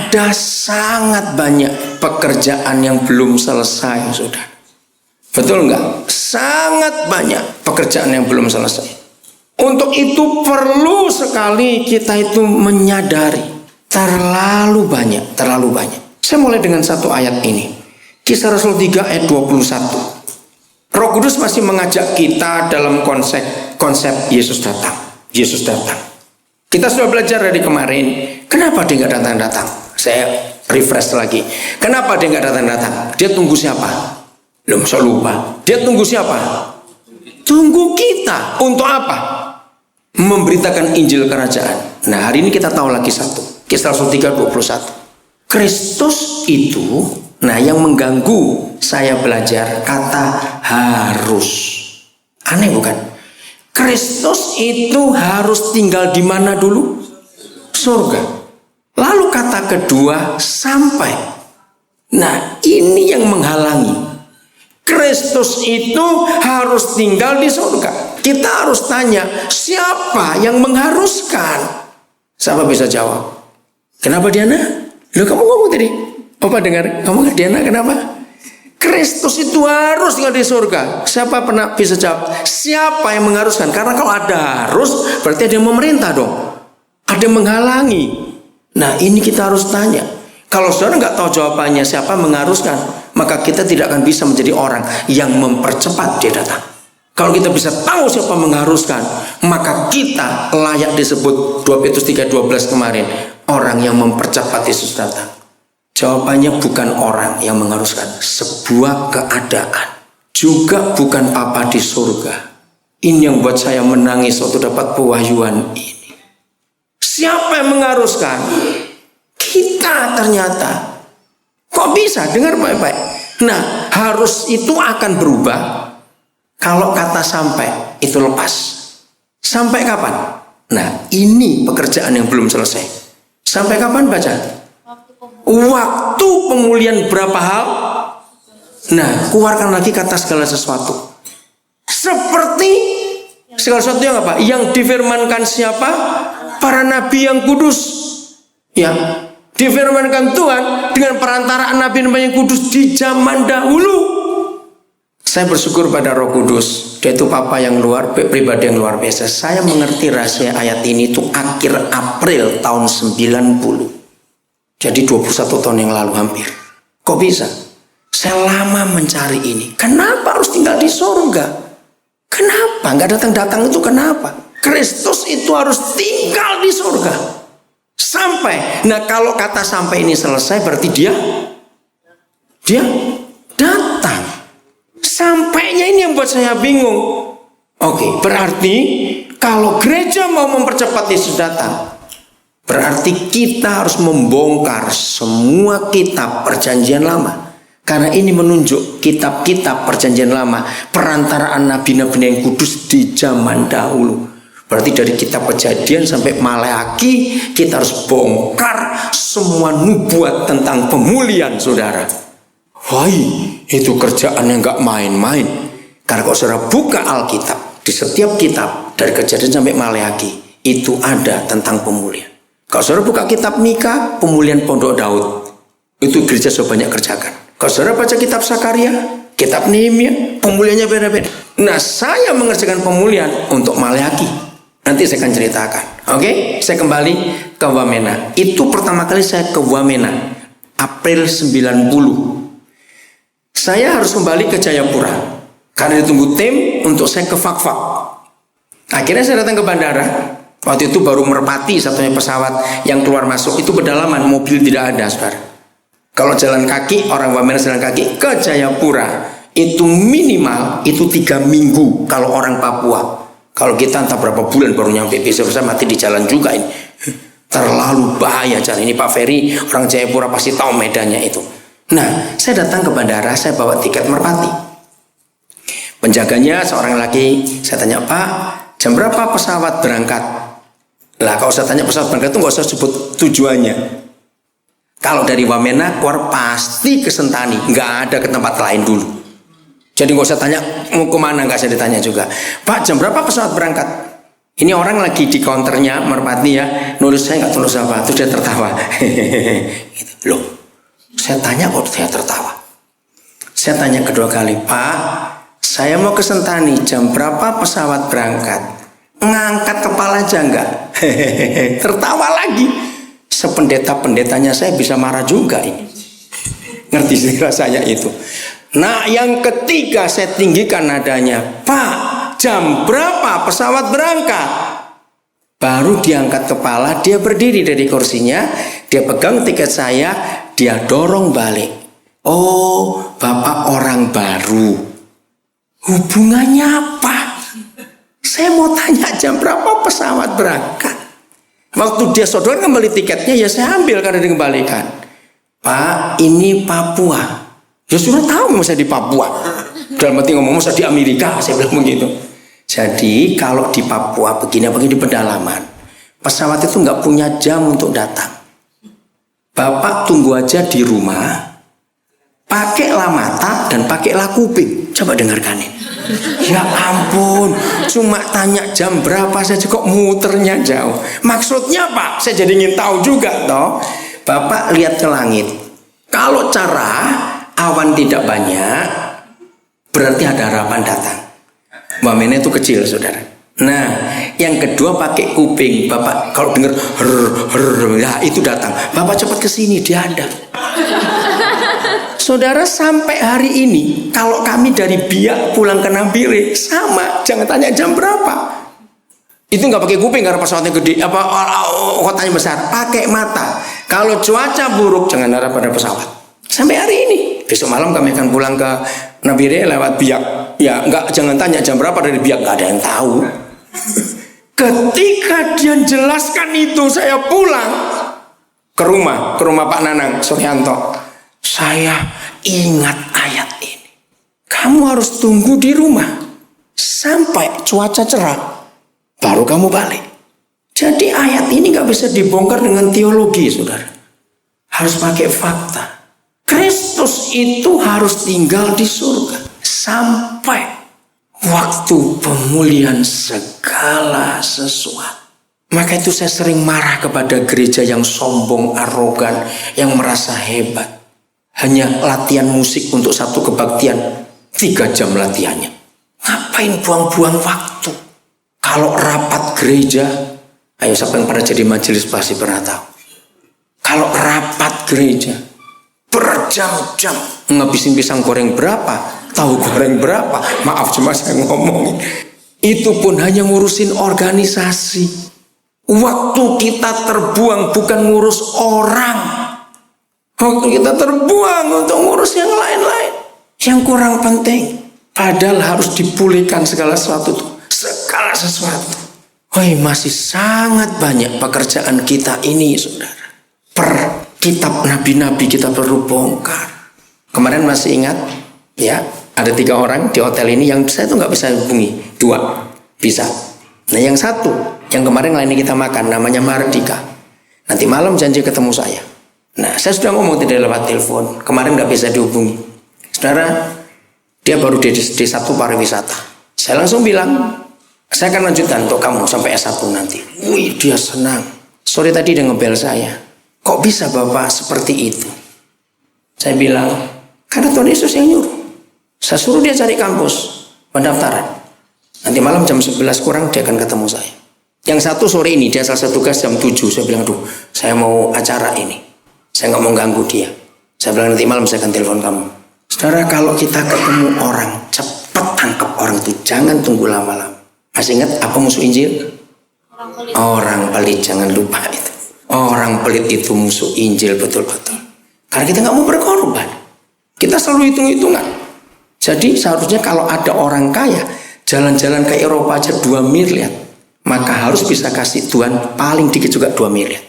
ada sangat banyak pekerjaan yang belum selesai, saudara. Betul enggak? Sangat banyak pekerjaan yang belum selesai. Untuk itu perlu sekali kita itu menyadari terlalu banyak. Saya mulai dengan satu ayat ini. Kisah Rasul 3 ayat 21. Roh Kudus masih mengajak kita dalam konsep Yesus datang. Kita sudah belajar dari kemarin. Kenapa dia nggak datang-datang? Saya refresh lagi. Kenapa dia nggak datang-datang? Dia tunggu siapa? Belum, saya lupa. Dia tunggu siapa? Tunggu kita. Untuk apa? Memberitakan Injil Kerajaan. Nah, hari ini kita tahu lagi satu. Kisah Rasul 3:21. Kristus itu, nah yang mengganggu saya belajar kata harus. Aneh bukan? Kristus itu harus tinggal di mana dulu? Surga. Lalu kata kedua, sampai. Nah, ini yang menghalangi. Kristus itu harus tinggal di surga. Kita harus tanya, siapa yang mengharuskan? Siapa bisa jawab? Kenapa Diana? Loh, kamu ngomong tadi. Opa dengar, kamu Diana kenapa? Kristus itu harus tinggal di surga. Siapa pernah bisa jawab? Siapa yang mengharuskan? Karena kalau ada harus, berarti ada yang memerintah dong. Ada yang menghalangi. Nah, ini kita harus tanya. Kalau saudara nggak tahu jawabannya siapa mengharuskan, maka kita tidak akan bisa menjadi orang yang mempercepat dia datang. Kalau kita bisa tahu siapa mengharuskan, maka kita layak disebut 2 Petrus 3:12 kemarin, orang yang mempercepat Yesus datang. Jawabannya bukan orang yang mengharuskan, sebuah keadaan. Juga bukan Papa di surga. Ini yang buat saya menangis waktu dapat pewahyuan ini. Siapa yang mengharuskan? Kita ternyata. Kok bisa? Dengar baik-baik. Nah, harus itu akan berubah kalau kata sampai itu lepas. Sampai kapan? Nah, ini pekerjaan yang belum selesai. Sampai kapan baca? Waktu pemulihan berapa hal? Nah, keluarkan lagi kata segala sesuatu. Seperti segala sesuatu yang apa? Yang difirmankan siapa? Para nabi yang kudus. Ya, difirmankan Tuhan dengan perantaraan nabi-nabi yang kudus di zaman dahulu. Saya bersyukur pada Roh Kudus. Dia itu Papa yang pribadi yang luar biasa. Saya mengerti rahasia ayat ini itu akhir April tahun 90. Jadi 21 tahun yang lalu hampir. Kok bisa? Saya lama mencari ini. Kenapa harus tinggal di surga? Kenapa? Nggak datang-datang itu kenapa? Kristus itu harus tinggal di surga. Sampai. Nah, kalau kata sampai ini selesai berarti dia datang. Sampainya ini yang buat saya bingung. Oke, berarti kalau gereja mau mempercepat Yesus datang, berarti kita harus membongkar semua kitab perjanjian lama. Karena ini menunjuk kitab-kitab perjanjian lama, perantaraan nabi-nabi yang kudus di zaman dahulu. Berarti dari kitab Kejadian sampai Maleaki, kita harus bongkar semua nubuat tentang pemulihan, saudara. Wah, itu kerjaan yang gak main-main. Karena kalau saudara buka Alkitab, di setiap kitab dari Kejadian sampai Maleaki, itu ada tentang pemulihan. Kalau saudara buka kitab Mika, pemulihan Pondok Daud, itu gereja sudah banyak kerjakan. Kalau saudara baca kitab Sakaria, kitab Nehemia, pemulihannya beda-beda. Nah, saya mengerjakan pemulihan untuk Maleaki. Nanti saya akan ceritakan. Oke, saya kembali ke Wamena. Itu pertama kali saya ke Wamena, April 90. Saya harus kembali ke Jayapura karena ditunggu tim untuk saya ke Fakfak. Akhirnya saya datang ke bandara. Waktu itu baru Merpati satunya pesawat yang keluar masuk, itu pedalaman, mobil tidak ada, saudara. Kalau jalan kaki, orang Wamena jalan kaki ke Jayapura itu minimal itu 3 minggu kalau orang Papua. Kalau kita entah berapa bulan baru nyampe, bisa mati di jalan juga ini. Terlalu bahaya jalan ini. Pak Ferry, orang Jayapura pasti tahu medannya itu. Nah, saya datang ke bandara, saya bawa tiket Merpati. Penjaganya seorang lagi, saya tanya, Pak, jam berapa pesawat berangkat? Lah, kalau saya tanya pesawat berangkat itu nggak usah sebut tujuannya. Kalau dari Wamena keluar pasti ke Sentani, nggak ada ke tempat lain dulu. Jadi nggak usah tanya mau kemana, nggak saya ditanya juga. Pak, jam berapa pesawat berangkat? Ini orang lagi di counternya merpati ya, nulis saya nggak tulis apa, itu dia tertawa. Gitu. Loh, saya tanya kok dia tertawa. Saya tanya kedua kali, Pak, saya mau ke Sentani, jam berapa pesawat berangkat? Ngangkat kepala aja enggak? Tertawa lagi. Sependeta-pendetanya saya bisa marah juga ini. Ngerti sih rasanya itu. Nah, yang ketiga saya tinggikan nadanya, Pak, jam berapa pesawat berangkat? Baru diangkat kepala, dia berdiri dari kursinya, dia pegang tiket saya, dia dorong balik. Oh, Bapak orang baru. Hubungannya apa? Saya mau tanya jam berapa pesawat berangkat. Waktu dia sodor kembali tiketnya, ya saya ambil karena dikembalikan. Pak, ini Papua. Ya sudah tahu masa di Papua. Dalam hati ngomong masa di Amerika, saya bilang begitu. Jadi kalau di Papua begini di pedalaman, pesawat itu nggak punya jam untuk datang. Bapak tunggu aja di rumah, pakailah mata dan pakailah kuping. Coba dengarkan ini. Ya ampun, cuma tanya jam berapa saja kok muternya jauh. Maksudnya Pak, saya jadi ingin tahu juga toh. Bapak lihat ke langit. Kalau cerah, awan tidak banyak, berarti ada harapan datang. Wamennya itu kecil, saudara. Nah, yang kedua pakai kuping. Bapak kalau dengar ya itu datang. Bapak cepat ke sini, dia ada. Saudara, sampai hari ini kalau kami dari Biak pulang ke Nambire sama, jangan tanya jam berapa. Itu nggak pakai kuping karena pesawatnya gede, kotanya besar. Pakai mata. Kalau cuaca buruk jangan harap pada pesawat. Sampai hari ini. Besok malam kami akan pulang ke Nambire lewat Biak. Ya nggak, jangan tanya jam berapa dari Biak, nggak ada yang tahu. Ketika dia jelaskan itu, saya pulang ke rumah Pak Nanang Suryanto. Saya ingat ayat ini. Kamu harus tunggu di rumah sampai cuaca cerah, baru kamu balik. Jadi ayat ini gak bisa dibongkar dengan teologi, saudara. Harus pakai fakta. Kristus itu harus tinggal di surga sampai waktu pemulihan segala sesuatu. Maka itu saya sering marah kepada gereja yang sombong, arogan, yang merasa hebat. Hanya latihan musik untuk satu kebaktian, 3 jam latihannya. Ngapain buang-buang waktu? Kalau rapat gereja, ayo siapa yang pernah jadi majelis pasti pernah tahu. Kalau rapat gereja, berjam-jam, ngabisin pisang goreng berapa, tahu goreng berapa, maaf cuma saya ngomongin. Itu pun hanya ngurusin organisasi. Waktu kita terbuang bukan ngurus orang. Waktu kita terbuang untuk ngurus yang lain-lain, yang kurang penting. Padahal harus dipulihkan segala sesuatu. Masih sangat banyak pekerjaan kita ini, saudara. Per kitab nabi-nabi kita perlu bongkar. Kemarin masih ingat, ya, ada 3 orang di hotel ini yang saya tuh nggak bisa hubungi. 2 bisa. Nah, yang satu, yang kemarin lainnya kita makan, namanya Mardika. Nanti malam janji ketemu saya. Nah, saya sudah ngomong tidak lewat telepon. Kemarin nggak bisa dihubungi. Saudara, dia baru di D1 pariwisata. Saya langsung bilang, saya akan lanjutkan untuk kamu sampai S1 nanti. Wih, dia senang. Sore tadi dia ngebel saya. Kok bisa Bapak seperti itu? Saya bilang, karena Tuhan Yesus yang nyuruh. Saya suruh dia cari kampus pendaftaran. Nanti malam jam 11 kurang dia akan ketemu saya. Yang satu sore ini dia selesai tugas jam 7. Saya bilang, aduh, saya mau acara ini. Saya nggak mau ganggu dia. Saya bilang nanti malam saya akan telepon kamu. Saudara, kalau kita ketemu orang, cepat tangkap orang itu, jangan tunggu lama-lama. Masih ingat apa musuh Injil? Orang pelit, jangan lupa itu. Orang pelit itu musuh Injil betul-betul. Karena kita nggak mau berkorban. Kita selalu hitung-hitungan. Jadi seharusnya kalau ada orang kaya jalan-jalan ke Eropa aja 2 miliar, maka harus bisa kasih Tuhan paling dikit juga 2 miliar.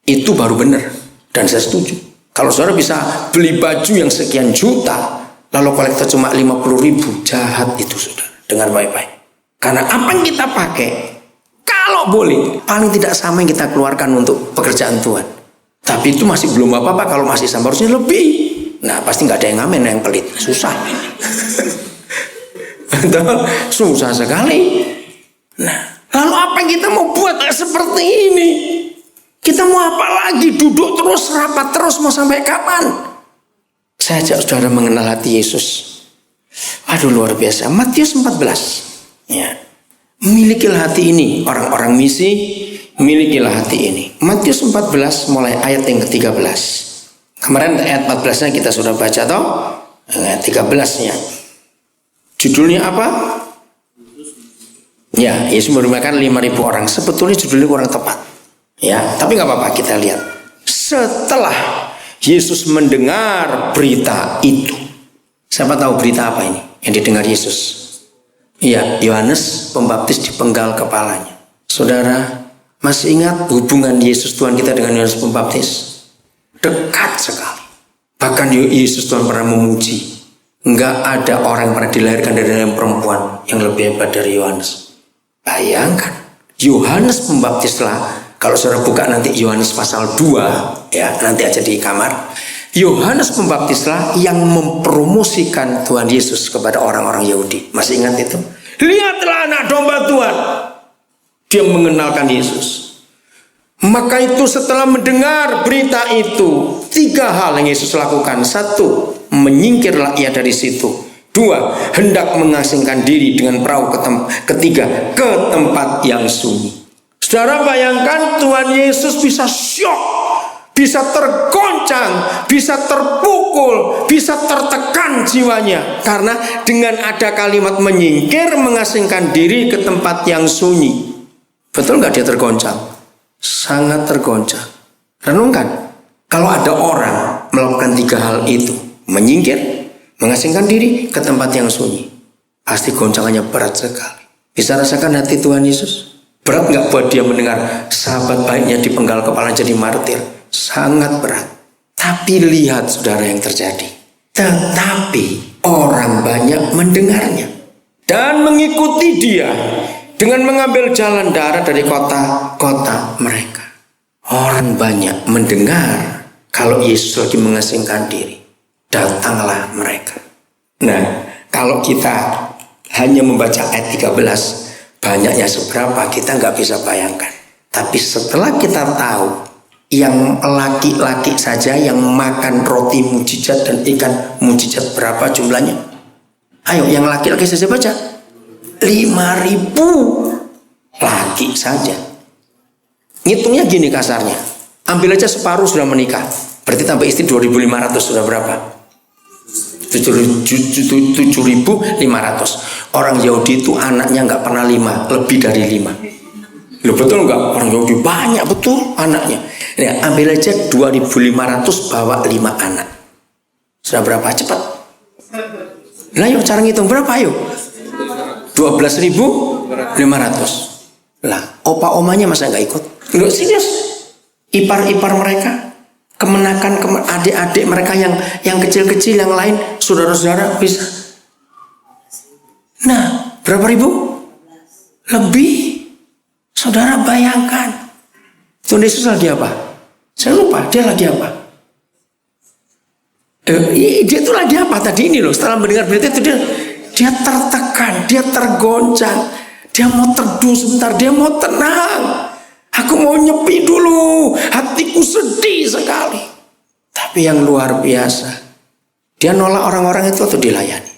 Itu baru benar. Dan saya setuju. Kalau saudara bisa beli baju yang sekian juta, lalu kolektor cuma 50.000, jahat itu saudara. Dengar baik-baik. Karena apa yang kita pakai, kalau boleh, paling tidak sama yang kita keluarkan untuk pekerjaan Tuhan. Tapi itu masih belum apa-apa. Kalau masih sama harusnya lebih. Nah, pasti nggak ada yang ngamen, yang pelit. Susah. Susah sekali. Nah, Lalu apa yang kita mau buat seperti ini? Kita mau apa lagi? Duduk terus, rapat terus, mau sampai kapan? Saya ajak saudara mengenal hati Yesus. Aduh, luar biasa. Matius 14. Ya. Milikilah hati ini, orang-orang misi, milikilah hati ini. Matius 14 mulai ayat yang ke-13. Kemarin ayat 14-nya kita sudah baca toh? Ayat 13-nya. Judulnya apa? Ya, Yesus merupakan 5.000 orang. Sebetulnya judulnya kurang tepat. Ya, tapi nggak apa-apa, kita lihat. Setelah Yesus mendengar berita itu. Siapa tahu berita apa ini yang didengar Yesus? Iya, Yohanes Pembaptis dipenggal kepalanya. Saudara, masih ingat hubungan Yesus Tuhan kita dengan Yohanes Pembaptis? Dekat sekali. Bahkan Yesus Tuhan pernah memuji, enggak ada orang yang pernah dilahirkan dari dalam perempuan yang lebih hebat dari Yohanes. Bayangkan, Yohanes Pembaptis lah. Kalau saudara buka nanti Yohanes pasal 2, ya nanti aja di kamar. Yohanes Pembaptislah yang mempromosikan Tuhan Yesus kepada orang-orang Yahudi. Masih ingat itu? Lihatlah anak domba Tuhan. Dia mengenalkan Yesus. Maka itu setelah mendengar berita itu, 3 hal yang Yesus lakukan. 1, menyingkirlah ia dari situ. 2, hendak mengasingkan diri dengan perahu. Ketiga, ke tempat yang sunyi. Saudara bayangkan Tuhan Yesus bisa syok, bisa tergoncang, bisa terpukul, bisa tertekan jiwanya. Karena dengan ada kalimat menyingkir, mengasingkan diri ke tempat yang sunyi. Betul nggak dia tergoncang? Sangat tergoncang. Renungkan, kalau ada orang melakukan 3 hal itu, menyingkir, mengasingkan diri ke tempat yang sunyi, pasti goncangannya berat sekali. Bisa rasakan hati Tuhan Yesus? Berat nggak buat dia mendengar sahabat baiknya dipenggal kepala jadi martir? Sangat berat. Tapi lihat saudara yang terjadi. Tetapi orang banyak mendengarnya dan mengikuti dia dengan mengambil jalan darat dari kota-kota mereka. Orang banyak mendengar kalau Yesus lagi mengasingkan diri. Datanglah mereka. Nah, kalau kita hanya membaca ayat 13, banyaknya seberapa kita nggak bisa bayangkan. Tapi setelah kita tahu yang laki-laki saja yang makan roti mujizat dan ikan mujizat berapa jumlahnya? Ayo yang laki-laki saja baca. 5.000 laki saja. Ngitungnya gini kasarnya. Ambil aja separuh sudah menikah. Berarti tambah istri 2.500 sudah berapa? 7.500. Orang Yahudi itu anaknya nggak pernah 5, lebih dari 5. Loh, betul nggak? Orang Yahudi banyak betul anaknya. Nah, ambil aja 2.500 bawa 5 anak. Sudah berapa? Cepat. Nah, yuk cara ngitung berapa yuk? 12.500. Lah, opa-omanya masa nggak ikut? Nggak serius. Ipar-ipar mereka, kemenakan adik-adik mereka yang kecil-kecil yang lain, saudara-saudara bisa. Nah, berapa ribu? Lebih. Saudara bayangkan. Tuhan Yesus lagi apa? Saya lupa, dia lagi apa? Dia itu lagi apa tadi ini loh. Setelah mendengar berita itu dia tertekan, dia tergoncang, dia mau teduh sebentar, dia mau tenang. Aku mau nyepi dulu, hatiku sedih sekali. Tapi yang luar biasa, dia nolak orang-orang itu atau dilayani?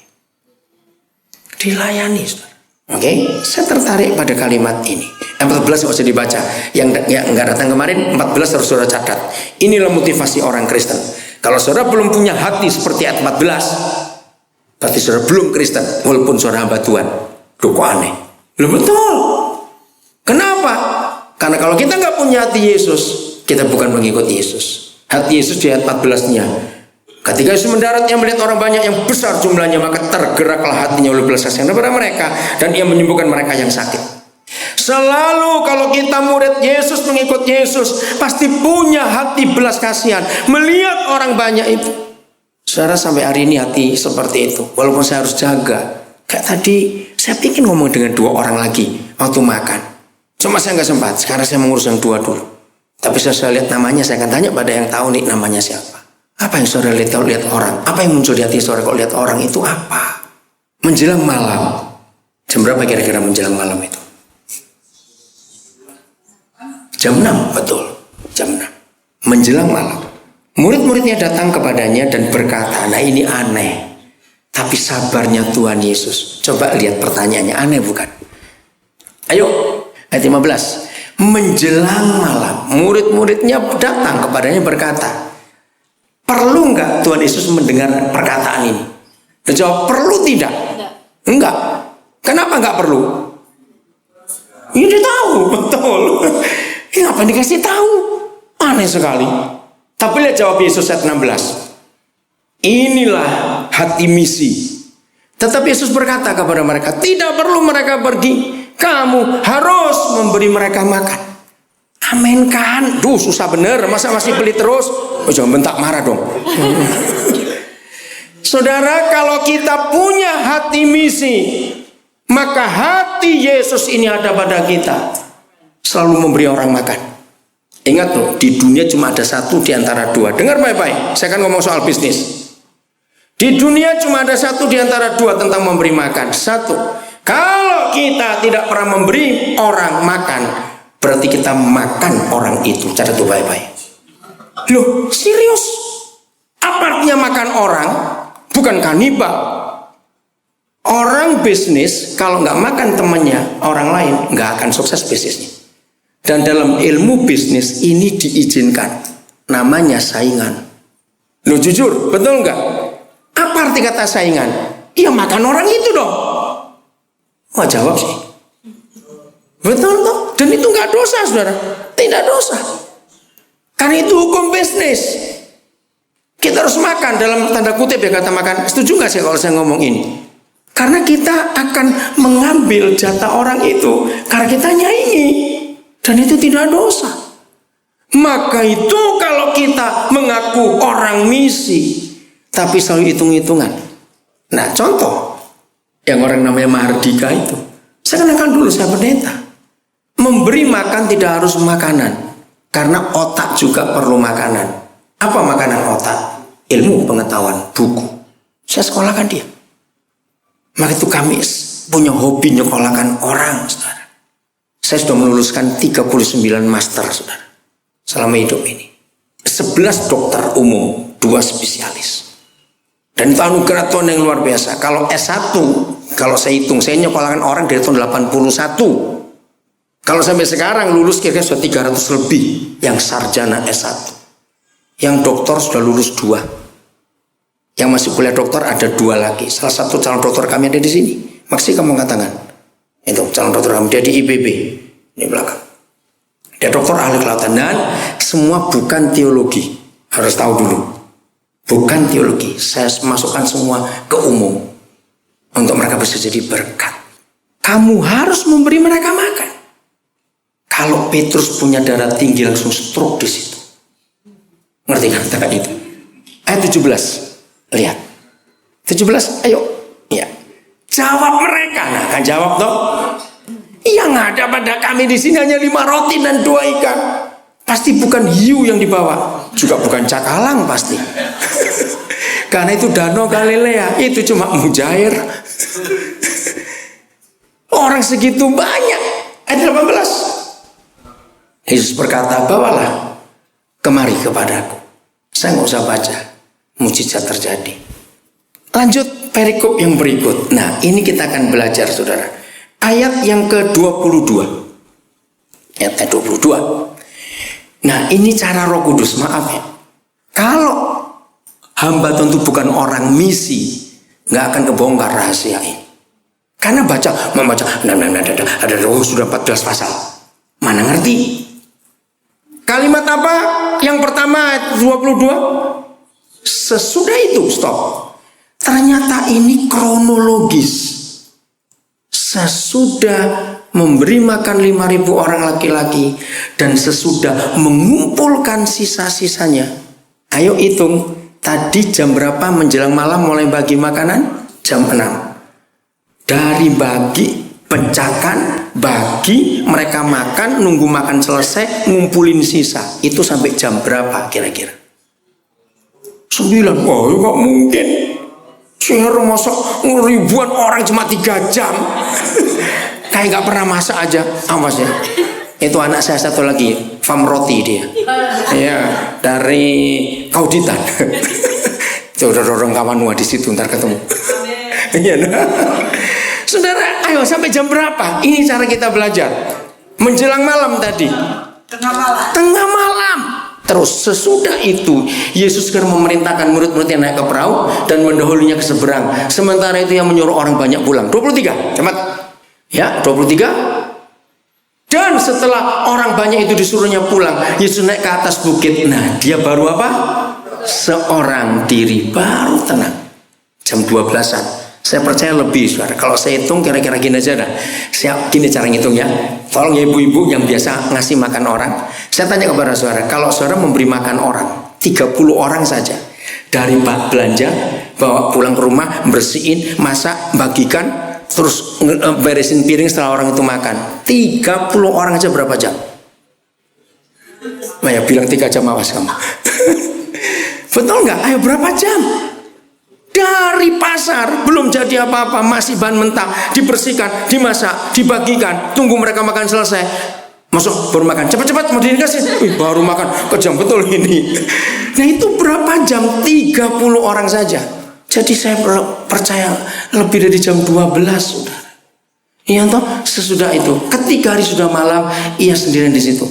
Dilayani, saudara. Oke, saya tertarik pada kalimat ini. 14 nggak usah dibaca. Yang nggak datang kemarin 14 harus saudara catat. Inilah motivasi orang Kristen. Kalau saudara belum punya hati seperti ayat 14, berarti saudara belum Kristen, walaupun saudara hamba Tuhan. Duh, kok aneh? Loh, betul. Kenapa? Karena kalau kita nggak punya hati Yesus, kita bukan pengikut Yesus. Hati Yesus di ayat 14-nya. Ketika Yesus mendarat, ia melihat orang banyak yang besar jumlahnya, maka tergeraklah hatinya oleh belas kasihan kepada mereka, dan ia menyembuhkan mereka yang sakit. Selalu kalau kita murid Yesus, mengikut Yesus, pasti punya hati belas kasihan melihat orang banyak itu. Saudara, sampai hari ini hati seperti itu. Walaupun saya harus jaga. Kayak tadi saya pikir ngomong dengan 2 orang lagi waktu makan, cuma saya nggak sempat. Sekarang saya mengurus yang 2 dulu. Tapi saya lihat namanya, saya akan tanya pada yang tahu nih namanya siapa. Apa yang saudara lihat kalau lihat orang? Apa yang muncul di hati saudara kalau lihat orang itu apa? Menjelang malam. Jam berapa kira-kira menjelang malam itu? Jam 6, betul. Jam 6. Menjelang malam. Murid-muridnya datang kepadanya dan berkata, nah ini aneh. Tapi sabarnya Tuhan Yesus. Coba lihat pertanyaannya, aneh bukan? Ayo, ayat 15. Menjelang malam, murid-muridnya datang kepadanya berkata, perlu enggak Tuhan Yesus mendengar perkataan ini? Dia jawab, perlu tidak? Enggak. Kenapa enggak perlu? Ini dia tahu, betul. Kenapa dikasih tahu? Aneh sekali. Tapi lihat jawab Yesus ayat 16. Inilah hati misi. Tetapi Yesus berkata kepada mereka, tidak perlu mereka pergi. Kamu harus memberi mereka makan. Amin kan? Duh, susah bener. Masa masih beli terus? Oh, jangan bentak marah dong. Saudara, kalau kita punya hati misi, maka hati Yesus ini ada pada kita. Selalu memberi orang makan. Ingat loh, di dunia cuma ada satu di antara dua. Dengar baik-baik, saya akan ngomong soal bisnis. Di dunia cuma ada satu di antara dua tentang memberi makan. Satu, kalau kita tidak pernah memberi orang makan, berarti kita makan orang itu. Catat tuh baik-baik. Loh, serius? Apa artinya makan orang? Bukan kanibal. Orang bisnis kalau nggak makan temannya orang lain nggak akan sukses bisnisnya. Dan dalam ilmu bisnis ini diizinkan, namanya saingan. Loh jujur, betul nggak? Apa arti kata saingan? Ya makan orang itu dong. Wah jawab sih. Betul toh? Dan itu nggak dosa saudara, tidak dosa. Karena itu hukum bisnis. Kita harus makan dalam tanda kutip ya kata makan. Setuju nggak sih kalau saya ngomong ini? Karena kita akan mengambil jatah orang itu karena kita nyaingi. Dan itu tidak dosa. Maka itu kalau kita mengaku orang misi, tapi selalu hitung-hitungan. Nah contoh, yang orang namanya Mahardika itu, saya kenalkan dulu, saya pendeta. Memberi makan tidak harus makanan, karena otak juga perlu makanan. Apa makanan otak? Ilmu, pengetahuan, buku. Saya sekolahkan dia. Maka itu kami punya hobi nyekolahkan orang, saudara. Saya sudah meluluskan 39 master, saudara, selama hidup ini. 11 dokter umum, 2 spesialis. Dan itu anugerah Tuhan yang luar biasa. Kalau S1, kalau saya hitung, saya nyekolahkan orang dari tahun 81. Kalau sampai sekarang lulus kira-kira sudah 300 lebih yang sarjana S1. Yang doktor sudah lulus 2. Yang masih kuliah dokter ada 2 lagi. Salah satu calon dokter kami ada di sini. Maksudnya kamu angkat tangan. Itu calon dokter kami, dia di IPB. Ini belakang. Dia dokter ahli kelautan. Dan semua bukan teologi. Harus tahu dulu. Bukan teologi. Saya masukkan semua ke umum. Untuk mereka bisa jadi berkat. Kamu harus memberi mereka makan. Kalau Petrus punya darah tinggi langsung stroke di situ. Ngerti kan kata itu? Ayat 17. Lihat. 17, ayo. Ya. Jawab mereka. Nah, kan jawab toh. Yang ada pada kami di sini hanya 5 roti dan 2 ikan. Pasti bukan hiu yang dibawa. Juga bukan cakalang pasti. Karena itu danau Galilea. Itu cuma mujair. Orang segitu banyak. Ayat 18. Yesus berkata, bawalah kemari kepadaku. Saya nggak usah baca. Mujizat terjadi. Lanjut perikop yang berikut. Nah ini kita akan belajar saudara. Ayat yang ke-22. Ayat 22. Nah ini cara Roh Kudus, maaf ya. Kalau hamba tentu bukan orang misi, nggak akan kebongkar rahasia ini. Karena membaca, ada sudah 14 pasal. Mana ngerti? Kalimat apa? Yang pertama ayat 22. Sesudah itu stop. Ternyata ini kronologis. Sesudah memberi makan 5.000 orang laki-laki dan sesudah mengumpulkan sisa-sisanya. Ayo hitung, tadi jam berapa menjelang malam mulai bagi makanan? Jam 6. Dari bagi, pecahkan, bagi, mereka makan, nunggu makan selesai, ngumpulin sisa. Itu sampai jam berapa kira-kira? 9. Wah, nggak mungkin. Share masak ribuan orang cuma 3 jam. Kayak nggak pernah masak aja. Awas ya. Itu anak saya satu lagi, Fam Roti dia. Ya, dari Kauditan. Itu udah dorong kawan di situ ntar ketemu. Iya. Saudara, ayo sampai jam berapa? Ini cara kita belajar. Menjelang malam tadi. Tengah malam. Terus sesudah itu Yesus segera memerintahkan murid-muridnya naik ke perahu dan mendahulunya ke seberang. Sementara itu yang menyuruh orang banyak pulang. 23, cepat. Ya, 23. Dan setelah orang banyak itu disuruhnya pulang, Yesus naik ke atas bukit. Nah, dia baru apa? Seorang diri, baru tenang. Jam 12-an. Saya percaya lebih, saudara. Kalau saya hitung kira-kira gini aja dah. Gini cara ngitungnya. Tolong ya ibu-ibu yang biasa ngasih makan orang. Saya tanya kepada saudara, kalau saudara memberi makan orang 30 orang saja, dari pak belanja, bawa pulang ke rumah, bersihin, masak, bagikan, terus beresin piring setelah orang itu makan, 30 orang aja berapa jam? Nah, ya bilang 3 jam, awas kamu. Betul nggak? Ayo berapa jam? Dari pasar belum jadi apa-apa, masih bahan mentah, dibersihkan, dimasak, dibagikan, tunggu mereka makan selesai, masuk baru makan, cepat-cepat mau dikasih. Baru makan, kejam betul ini. Nah itu berapa jam? 30 orang saja. Jadi saya percaya lebih dari jam 12, saudara. Iya toh, sesudah itu, ketika hari sudah malam, ia sendirian di situ.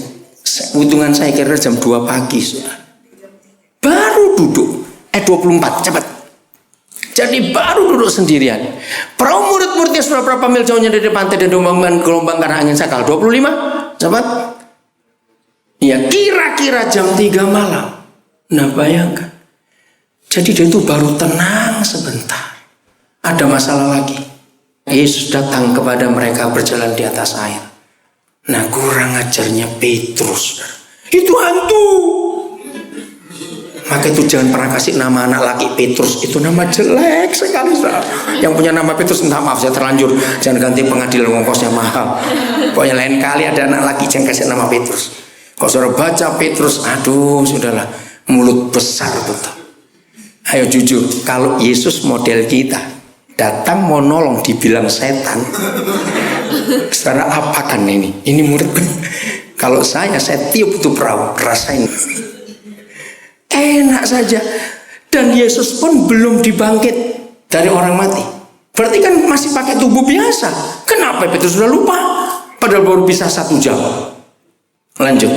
Hitungan saya kira jam 2 pagi, saudara. Baru duduk. 24, cepat. Jadi baru duduk sendirian. Perahu murid-muridnya sudah berapa mil jauhnya dari pantai dan gelombang karena angin sakal? 25, cepat. Ya kira-kira jam 3 malam. Nah bayangkan. Jadi dia itu baru tenang sebentar. Ada masalah lagi. Yesus datang kepada mereka berjalan di atas air. Nah kurang ajarnya Petrus. Itu hantu. Maka itu jangan pernah kasih nama anak laki Petrus. Itu nama jelek sekali. Yang punya nama Petrus, entah maaf saya terlanjur. Jangan ganti pengadilan, ongkosnya mahal. Pokoknya lain kali ada anak laki jangan kasih nama Petrus. Kalau saudara baca Petrus, aduh sudahlah, mulut besar betul. Ayo jujur, kalau Yesus model kita datang mau nolong dibilang setan, saudara apakan ini? Ini murid. Kalau saya tiup itu perahu, rasain. Enak saja. Dan Yesus pun belum dibangkit dari orang mati. Berarti kan masih pakai tubuh biasa. Kenapa Petrus sudah lupa? Padahal baru bisa 1 jam. Lanjut.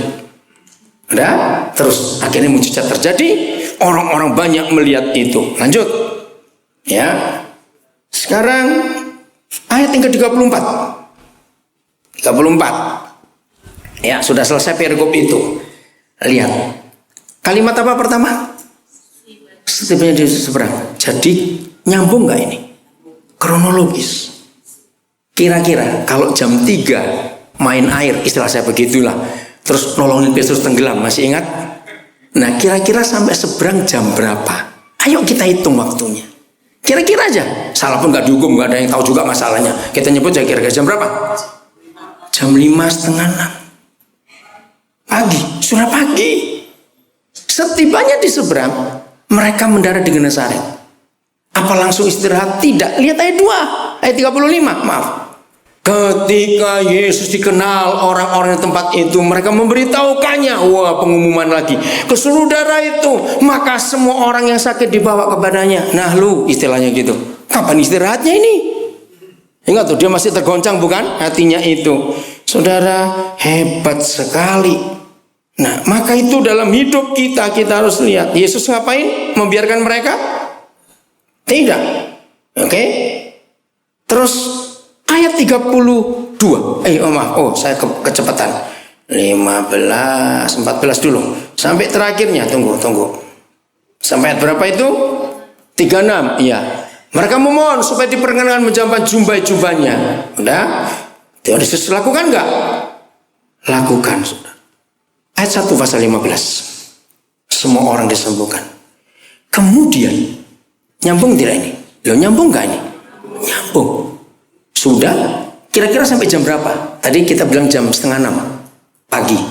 Udah, terus akhirnya mujizat terjadi. Orang-orang banyak melihat itu. Lanjut. Ya. Sekarang ayat yang ke-34. 34. Ya, sudah selesai perikop itu. Lihat. Kalimat apa pertama? Setibanya di seberang. Jadi nyambung nggak ini? Kronologis. Kira-kira kalau jam 3 main air, istilah saya begitulah. Terus nolongin Petrus tenggelam, masih ingat? Nah kira-kira sampai seberang jam berapa? Ayo kita hitung waktunya. Kira-kira aja. Salah pun nggak dihukum, nggak ada yang tahu juga masalahnya. Kita nyebut aja kira-kira jam berapa? Jam 5:30 pagi. Sudah pagi. Setibanya di seberang, mereka mendarat di Genesaret. Apa langsung istirahat? Tidak. Lihat ayat 2, ayat 35. Maaf. Ketika Yesus dikenal orang-orang di tempat itu, mereka memberitahukannya. Wah, pengumuman lagi ke seluruh daerah itu. Maka semua orang yang sakit dibawa kepadanya. Nah lu, istilahnya gitu. Kapan istirahatnya ini? Ingat tuh, dia masih tergoncang bukan? Hatinya itu. Saudara, hebat sekali. Nah, maka itu dalam hidup kita harus lihat. Yesus ngapain? Membiarkan mereka? Tidak. Oke? Terus ayat 32. Saya kecepatan. 15, 14 dulu. Sampai terakhirnya, tunggu. Sampai ayat berapa itu? 36. Iya. Mereka memohon supaya diperkenankan menjampan jubah-jubahnya. Udah? Yesus lakukan enggak? Lakukan, saudara. Ayat 1 pasal 15. Semua orang disembuhkan. Kemudian nyambung tidak ini? Loh, nyambung enggak ini? Nyambung. Sudah. Kira-kira sampai jam berapa? Tadi kita bilang jam 5:30 pagi.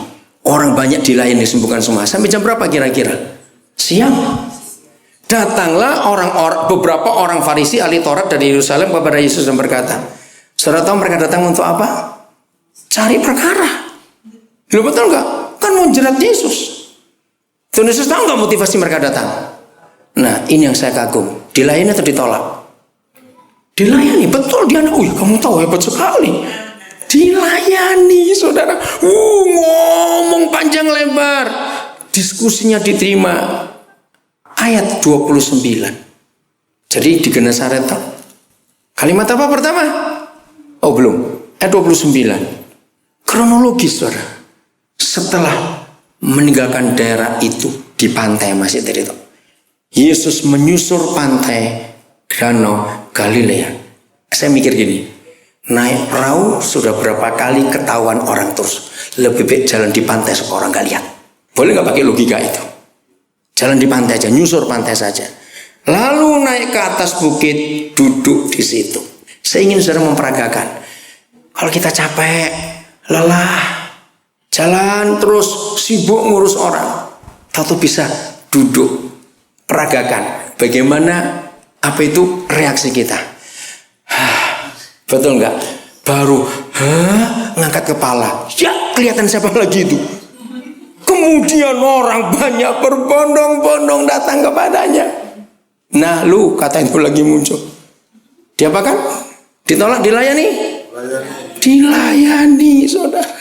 Orang banyak dilayani disembuhkan semua. Sampai jam berapa kira-kira? Siang. Datanglah beberapa orang Farisi ahli Taurat dari Yerusalem kepada Yesus dan berkata, saudara tahu mereka datang untuk apa? Cari perkara. Loh betul nggak? Kan mau jerat Yesus. Tuhan Yesus tahu nggak motivasi mereka datang? Nah ini yang saya kagum. Dilayani atau ditolak? Dilayani, betul dia. Kamu tahu hebat sekali. Dilayani saudara. Ngomong panjang lebar. Diskusinya diterima. Ayat 29. Jadi di Genesaret kalimat apa pertama? Oh belum. Ayat 29. Kronologis saudara. Setelah meninggalkan daerah itu di pantai masih tadi itu, Yesus menyusur pantai Danau Galilea. Saya mikir gini, naik perahu sudah berapa kali ketahuan orang terus. Lebih baik jalan di pantai supaya orang gak lihat. Boleh gak pakai logika itu? Jalan di pantai aja, nyusur pantai saja. Lalu naik ke atas bukit, duduk di situ. Saya ingin saudara memperagakan. Kalau kita capek, lelah, jalan terus, sibuk ngurus orang, tahu bisa duduk, peragakan. Bagaimana apa itu reaksi kita? Betul nggak? Baru ngangkat kepala, ya kelihatan siapa lagi itu. Kemudian orang banyak berbondong-bondong datang kepadanya. Nah lu kata itu lagi muncul. Diapakan? Ditolak, dilayani? Dilayani saudara.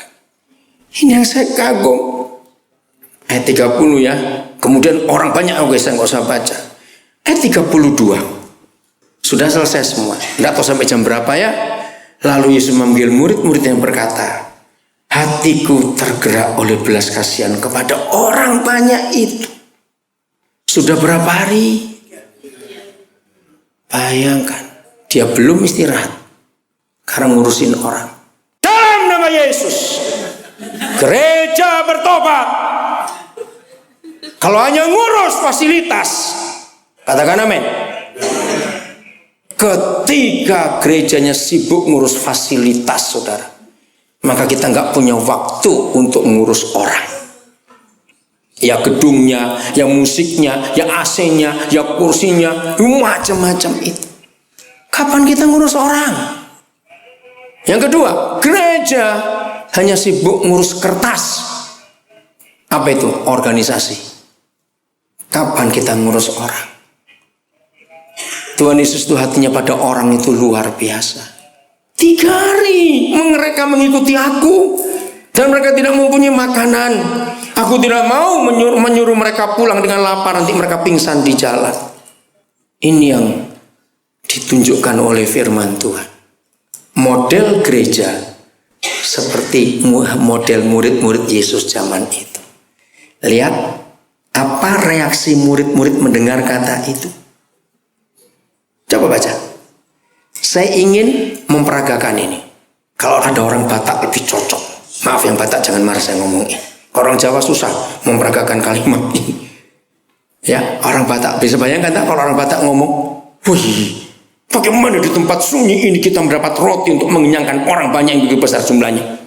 Ini yang saya kagum. Ayat 30 ya. Kemudian orang banyak, saya nggak usah baca. Ayat 32. Sudah selesai semua. Nggak tahu sampai jam berapa ya. Lalu Yesus memanggil murid-murid yang berkata, hatiku tergerak oleh belas kasihan kepada orang banyak itu. Sudah berapa hari? Bayangkan, dia belum istirahat karena ngurusin orang. Dalam nama Yesus, gereja bertobat. Kalau hanya ngurus fasilitas, katakan amin. Ketika gerejanya sibuk ngurus fasilitas saudara, maka kita nggak punya waktu untuk ngurus orang. Ya gedungnya, ya musiknya, ya AC-nya, ya kursinya, macam-macam itu. Kapan kita ngurus orang? Yang kedua, gereja hanya sibuk ngurus kertas. Apa itu? Organisasi. Kapan kita ngurus orang? Tuhan Yesus itu hatinya pada orang itu luar biasa. 3 hari mereka mengikuti aku dan mereka tidak mempunyai makanan. Aku tidak mau menyuruh mereka pulang dengan lapar, nanti mereka pingsan di jalan. Ini yang ditunjukkan oleh firman Tuhan. Model gereja seperti model murid-murid Yesus zaman itu. Lihat apa reaksi murid-murid mendengar kata itu. Coba baca. Saya ingin memperagakan ini. Kalau ada orang Batak lebih cocok. Maaf yang Batak jangan marah saya ngomong ini. Orang Jawa susah memperagakan kalimat ini. Ya, orang Batak bisa bayangkan tak kalau orang Batak ngomong, wih, bagaimana di tempat sunyi ini kita mendapat roti untuk mengenyangkan orang banyak yang begitu besar jumlahnya.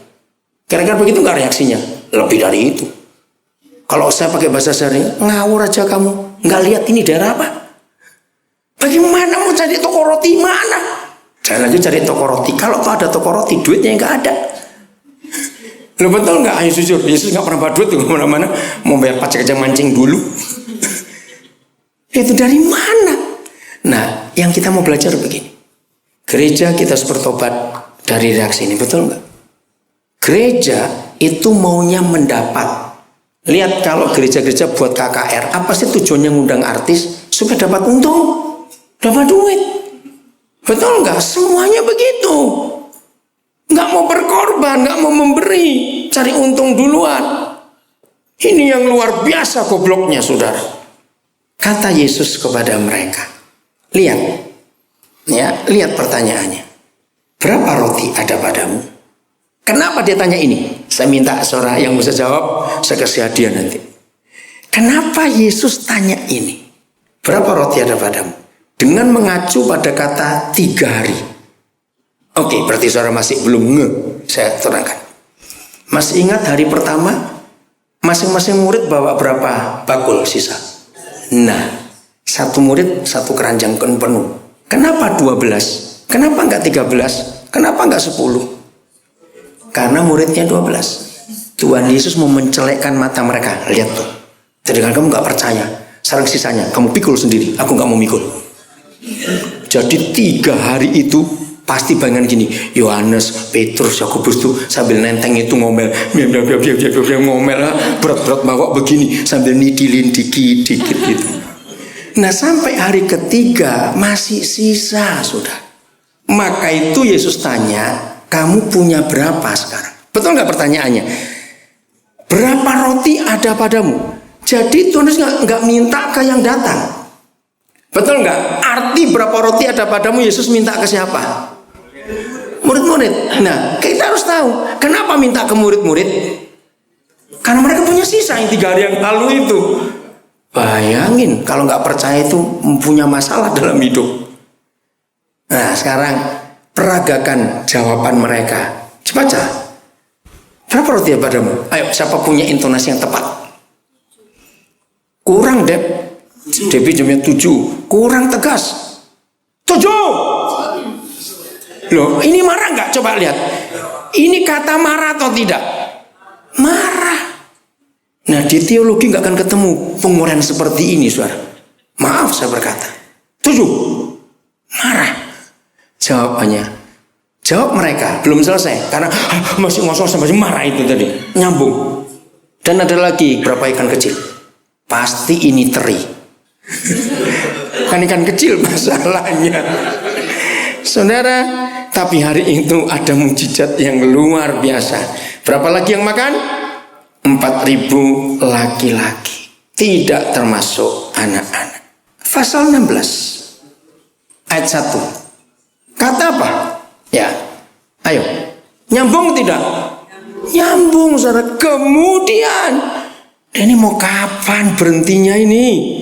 Kira-kira begitu nggak reaksinya? Lebih dari itu. Kalau saya pakai bahasa sehari, ngawur aja kamu, nggak lihat ini daerah apa? Bagaimana mau cari toko roti mana? Jangan lagi cari toko roti. Kalau ada toko roti, duitnya nggak ada. Lo betul nggak? Ayo jujur, Yesus nggak pernah bawa duit tuh kemana-mana. Mau bayar pajak aja mancing dulu. Itu dari mana? Nah, yang kita mau belajar begini. Gereja kita harus bertobat dari reaksi ini, betul nggak? Gereja itu maunya mendapat. Lihat kalau gereja-gereja buat KKR, apa sih tujuannya ngundang artis? Supaya dapat untung, dapat duit. Betul nggak? Semuanya begitu. Nggak mau berkorban, nggak mau memberi, cari untung duluan. Ini yang luar biasa gobloknya saudara. Kata Yesus kepada mereka, lihat, ya, lihat pertanyaannya. Berapa roti ada padamu? Kenapa dia tanya ini? Saya minta saudara yang bisa jawab, saya kasih hadiah nanti. Kenapa Yesus tanya ini? Berapa roti ada padamu? Dengan mengacu pada kata 3 hari. Oke, berarti saudara masih belum saya terangkan. Masih ingat hari pertama? Masing-masing murid bawa berapa bakul sisa? Nah, satu murid satu keranjang penuh. Kenapa 12? Kenapa enggak 13? Kenapa enggak 10? Karena muridnya 12. Tuhan Yesus mau mencelekkan mata mereka. Lihat tuh. Jadi kan kamu gak percaya. Sekarang sisanya kamu pikul sendiri. Aku gak mau mikul. Jadi 3 hari itu pasti bayangan gini. Yohanes, Petrus, Yakobus tuh sambil nenteng itu ngomel. Ngomel berat-berat bawa begini. Sambil nidilin dikit-dikit gitu. Nah sampai hari ketiga masih sisa sudah. Maka itu Yesus tanya, kamu punya berapa sekarang? Betul gak pertanyaannya? Berapa roti ada padamu? Jadi Tuhan Yesus nggak minta ke yang datang. Betul nggak? Arti berapa roti ada padamu Yesus minta ke siapa? Murid-murid. Nah kita harus tahu kenapa minta ke murid-murid. Karena mereka punya sisa yang 3 hari yang lalu itu. Bayangin kalau nggak percaya itu punya masalah dalam hidup. Nah sekarang peragakan jawaban mereka. Coba baca. Berapa roti padamu? Ayo, siapa punya intonasi yang tepat? Kurang, Dep. Debbie jamnya 7. Kurang tegas. 7. Loh, ini marah nggak? Coba lihat. Ini kata marah atau tidak? Marah. Nah, di teologi nggak akan ketemu penguraian seperti ini, saudara. Maaf, saya berkata. 7. Marah. Jawabannya. Jawab mereka, belum selesai. Karena masih ngosong sampai marah itu tadi. Nyambung. Dan ada lagi berapa ikan kecil. Pasti ini teri. Kan ikan kecil masalahnya. Saudara, tapi hari itu ada mujizat yang luar biasa. Berapa lagi yang makan? 4.000 laki-laki. Tidak termasuk anak-anak. Pasal 16 ayat 1. Kata apa? Ya, ayo, nyambung tidak? Nyambung, saudara. Kemudian, ini mau kapan berhentinya ini?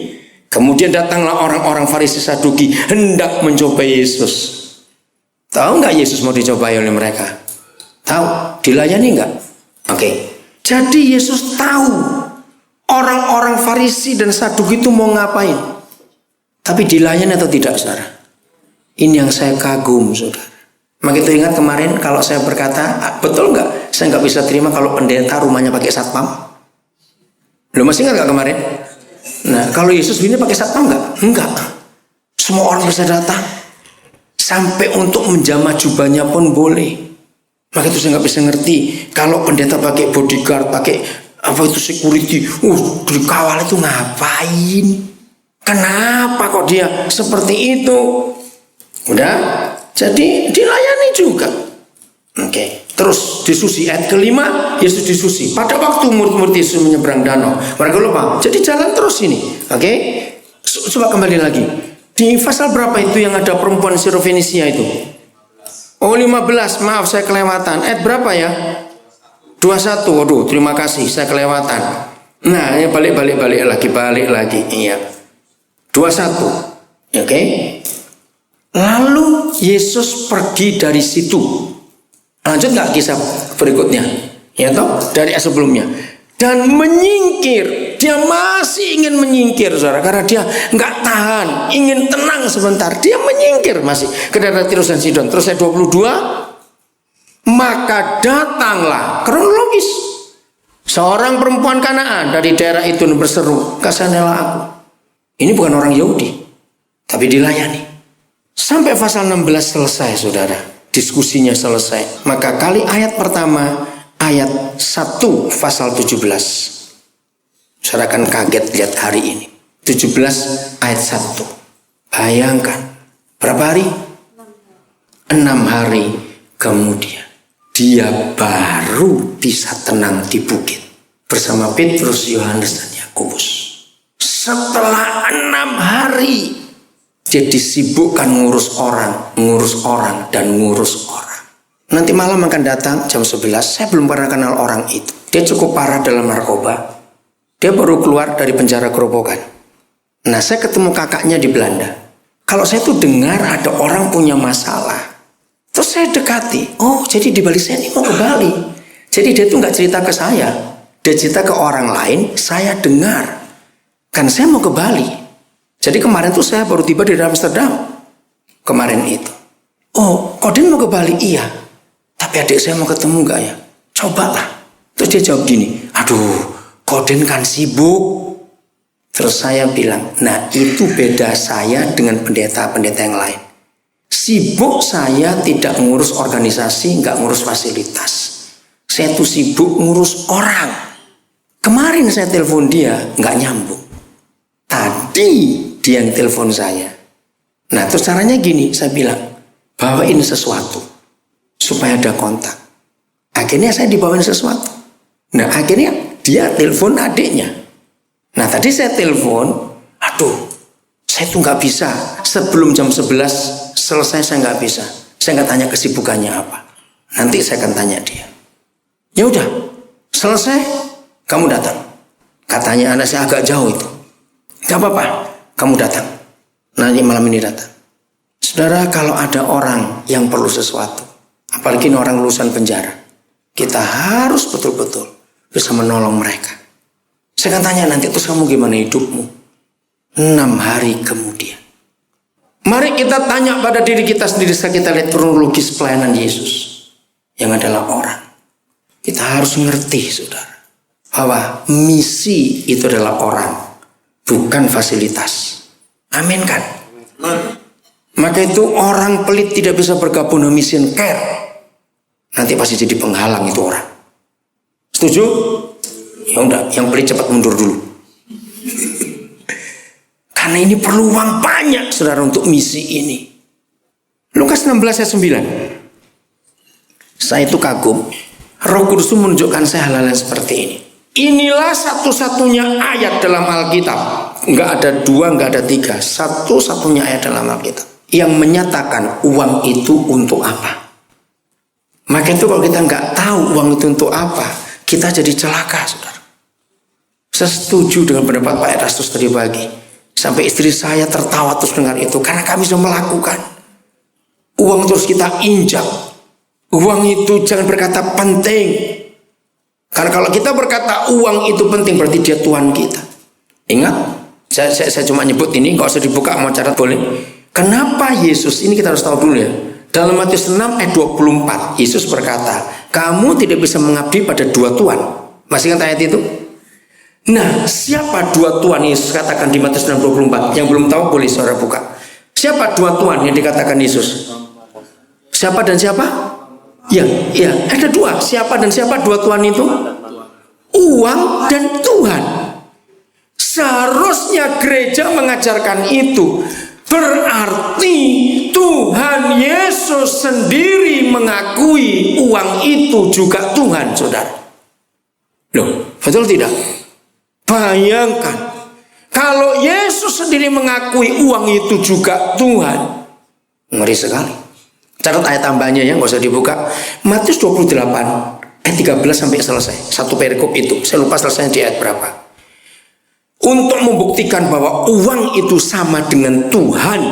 Kemudian datanglah orang-orang Farisi Saduki hendak mencobai Yesus. Tahu nggak Yesus mau dicobai oleh mereka? Tahu? Dilayani nggak? Oke. Jadi Yesus tahu orang-orang Farisi dan Saduki itu mau ngapain. Tapi dilayani atau tidak, saudara? Ini yang saya kagum, saudara. Maka itu ingat kemarin kalau saya berkata, betul nggak? Saya nggak bisa terima kalau pendeta rumahnya pakai satpam. Lo masih ingat nggak kemarin? Nah, kalau Yesus ini pakai satpam nggak? Enggak. Semua orang bisa datang. Sampai untuk menjamah jubahnya pun boleh. Maka itu saya nggak bisa ngerti. Kalau pendeta pakai bodyguard, pakai apa itu security, dikawal itu ngapain? Kenapa kok dia seperti itu? Udah. Jadi dilayani juga. Oke. Terus disusi ayat kelima, Yesus disusi. Pada waktu murid-murid Yesus menyeberang danau, mereka lupa. Jadi jalan terus ini. Oke. Coba kembali lagi. Di pasal berapa itu yang ada perempuan Sirofenisia itu? Oh 15. Maaf saya kelewatan. Ayat berapa ya? 21. Waduh, terima kasih saya kelewatan. Nah, ini balik lagi. Iya. 21. Oke. Lalu Yesus pergi dari situ. Lanjut nggak kisah berikutnya? Ya toh, dari sebelumnya. Dan menyingkir. Dia masih ingin menyingkir, saudara, karena dia nggak tahan, ingin tenang sebentar. Dia menyingkir masih ke daerah Tirus dan Sidon. Terus ayat 22. Maka datanglah, kronologis, seorang perempuan Kanaan dari daerah itu berseru, "Kasihanilah aku." Ini bukan orang Yahudi, tapi dilayani. Sampai pasal 16 selesai, saudara. Diskusinya selesai. Maka kali ayat pertama, ayat 1 pasal 17. Saudara akan kaget lihat hari ini. 17 ayat 1. Bayangkan. Berapa hari? 6 hari kemudian. Dia baru bisa tenang di bukit. Bersama Petrus, Yohanes, dan Yakobus. Setelah 6 hari. Dia disibukkan ngurus orang, dan ngurus orang. Nanti malam akan datang jam 11. Saya belum pernah kenal orang itu. Dia cukup parah dalam narkoba. Dia baru keluar dari penjara Gerobokan. Nah, saya ketemu kakaknya di Belanda. Kalau saya tuh dengar ada orang punya masalah, terus saya dekati. Oh, jadi di Bali saya ini mau ke Bali. Jadi dia tuh nggak cerita ke saya. Dia cerita ke orang lain. Saya dengar. Kan saya mau ke Bali. Jadi kemarin tuh saya baru tiba di Amsterdam. Kemarin itu. Oh, Kodin mau ke Bali? Iya. Tapi adik saya mau ketemu gak ya? Cobalah. Terus dia jawab gini, aduh, Koden kan sibuk. Terus saya bilang, nah itu beda saya dengan pendeta-pendeta yang lain. Sibuk saya tidak ngurus organisasi, nggak ngurus fasilitas. Saya tuh sibuk ngurus orang. Kemarin saya telepon dia, nggak nyambung. Tadi dia yang telepon saya. Nah terus caranya gini, saya bilang, bawain sesuatu supaya ada kontak. Akhirnya saya dibawain sesuatu. Nah akhirnya dia telepon adiknya. Nah tadi saya telepon, aduh, saya tuh nggak bisa. Sebelum jam 11 selesai saya nggak bisa. Saya nggak tanya kesibukannya apa. Nanti saya akan tanya dia. Ya udah, selesai, kamu datang. Katanya anak saya agak jauh itu. Gak apa-apa, kamu datang. Nanti malam ini datang. Saudara, kalau ada orang yang perlu sesuatu, apalagi orang lulusan penjara, kita harus betul-betul bisa menolong mereka. Saya akan tanya nanti, terus kamu gimana hidupmu? 6 hari kemudian. Mari kita tanya pada diri kita sendiri, setelah kita lihat kronologis pelayanan Yesus yang adalah orang. Kita harus ngerti, saudara, bahwa misi itu adalah orang, bukan fasilitas. Amin kan? Maka itu orang pelit tidak bisa bergabung dengan mission care. Nanti pasti jadi penghalang itu orang. Setuju? Ya udah, yang pelit cepat mundur dulu. Karena ini perlu uang banyak, saudara, untuk misi ini. Lukas 16 ayat 9. Saya itu kagum. Roh Kudus itu menunjukkan saya hal-hal yang seperti ini. Inilah satu-satunya ayat dalam Alkitab. Enggak ada 2, enggak ada 3. Satu-satunya ayat dalam Alkitab yang menyatakan uang itu untuk apa. Maka itu kalau kita enggak tahu uang itu untuk apa, kita jadi celaka, saudara. Saya setuju dengan pendapat Pak Erastus tadi pagi. Sampai istri saya tertawa terus dengar itu. Karena kami sudah melakukan. Uang terus kita injak. Uang itu jangan berkata penting. Karena kalau kita berkata uang itu penting, berarti dia Tuhan kita. Ingat, saya cuma nyebut ini, nggak usah dibuka, mau catat boleh. Kenapa Yesus, ini kita harus tahu dulu ya. Dalam Matius 6 ayat 24, Yesus berkata, kamu tidak bisa mengabdi pada 2 tuan. Masih ingat ayat itu? Nah, siapa 2 tuan Yesus katakan di Matius 6 24? Yang belum tahu boleh saudara buka. Siapa 2 tuan yang dikatakan Yesus? Siapa dan siapa? Ya, ada 2. Siapa dan siapa 2 tuan itu? Uang dan Tuhan. Seharusnya gereja mengajarkan itu. Berarti Tuhan Yesus sendiri mengakui uang itu juga Tuhan, saudara. Loh, betul tidak? Bayangkan, kalau Yesus sendiri mengakui uang itu juga Tuhan. Ngeri sekali. Catat ayat tambahnya ya, nggak usah dibuka. Matius 28 ayat 13 sampai selesai. Satu perikop itu. Saya lupa selesai di ayat berapa. Untuk membuktikan bahwa uang itu sama dengan Tuhan.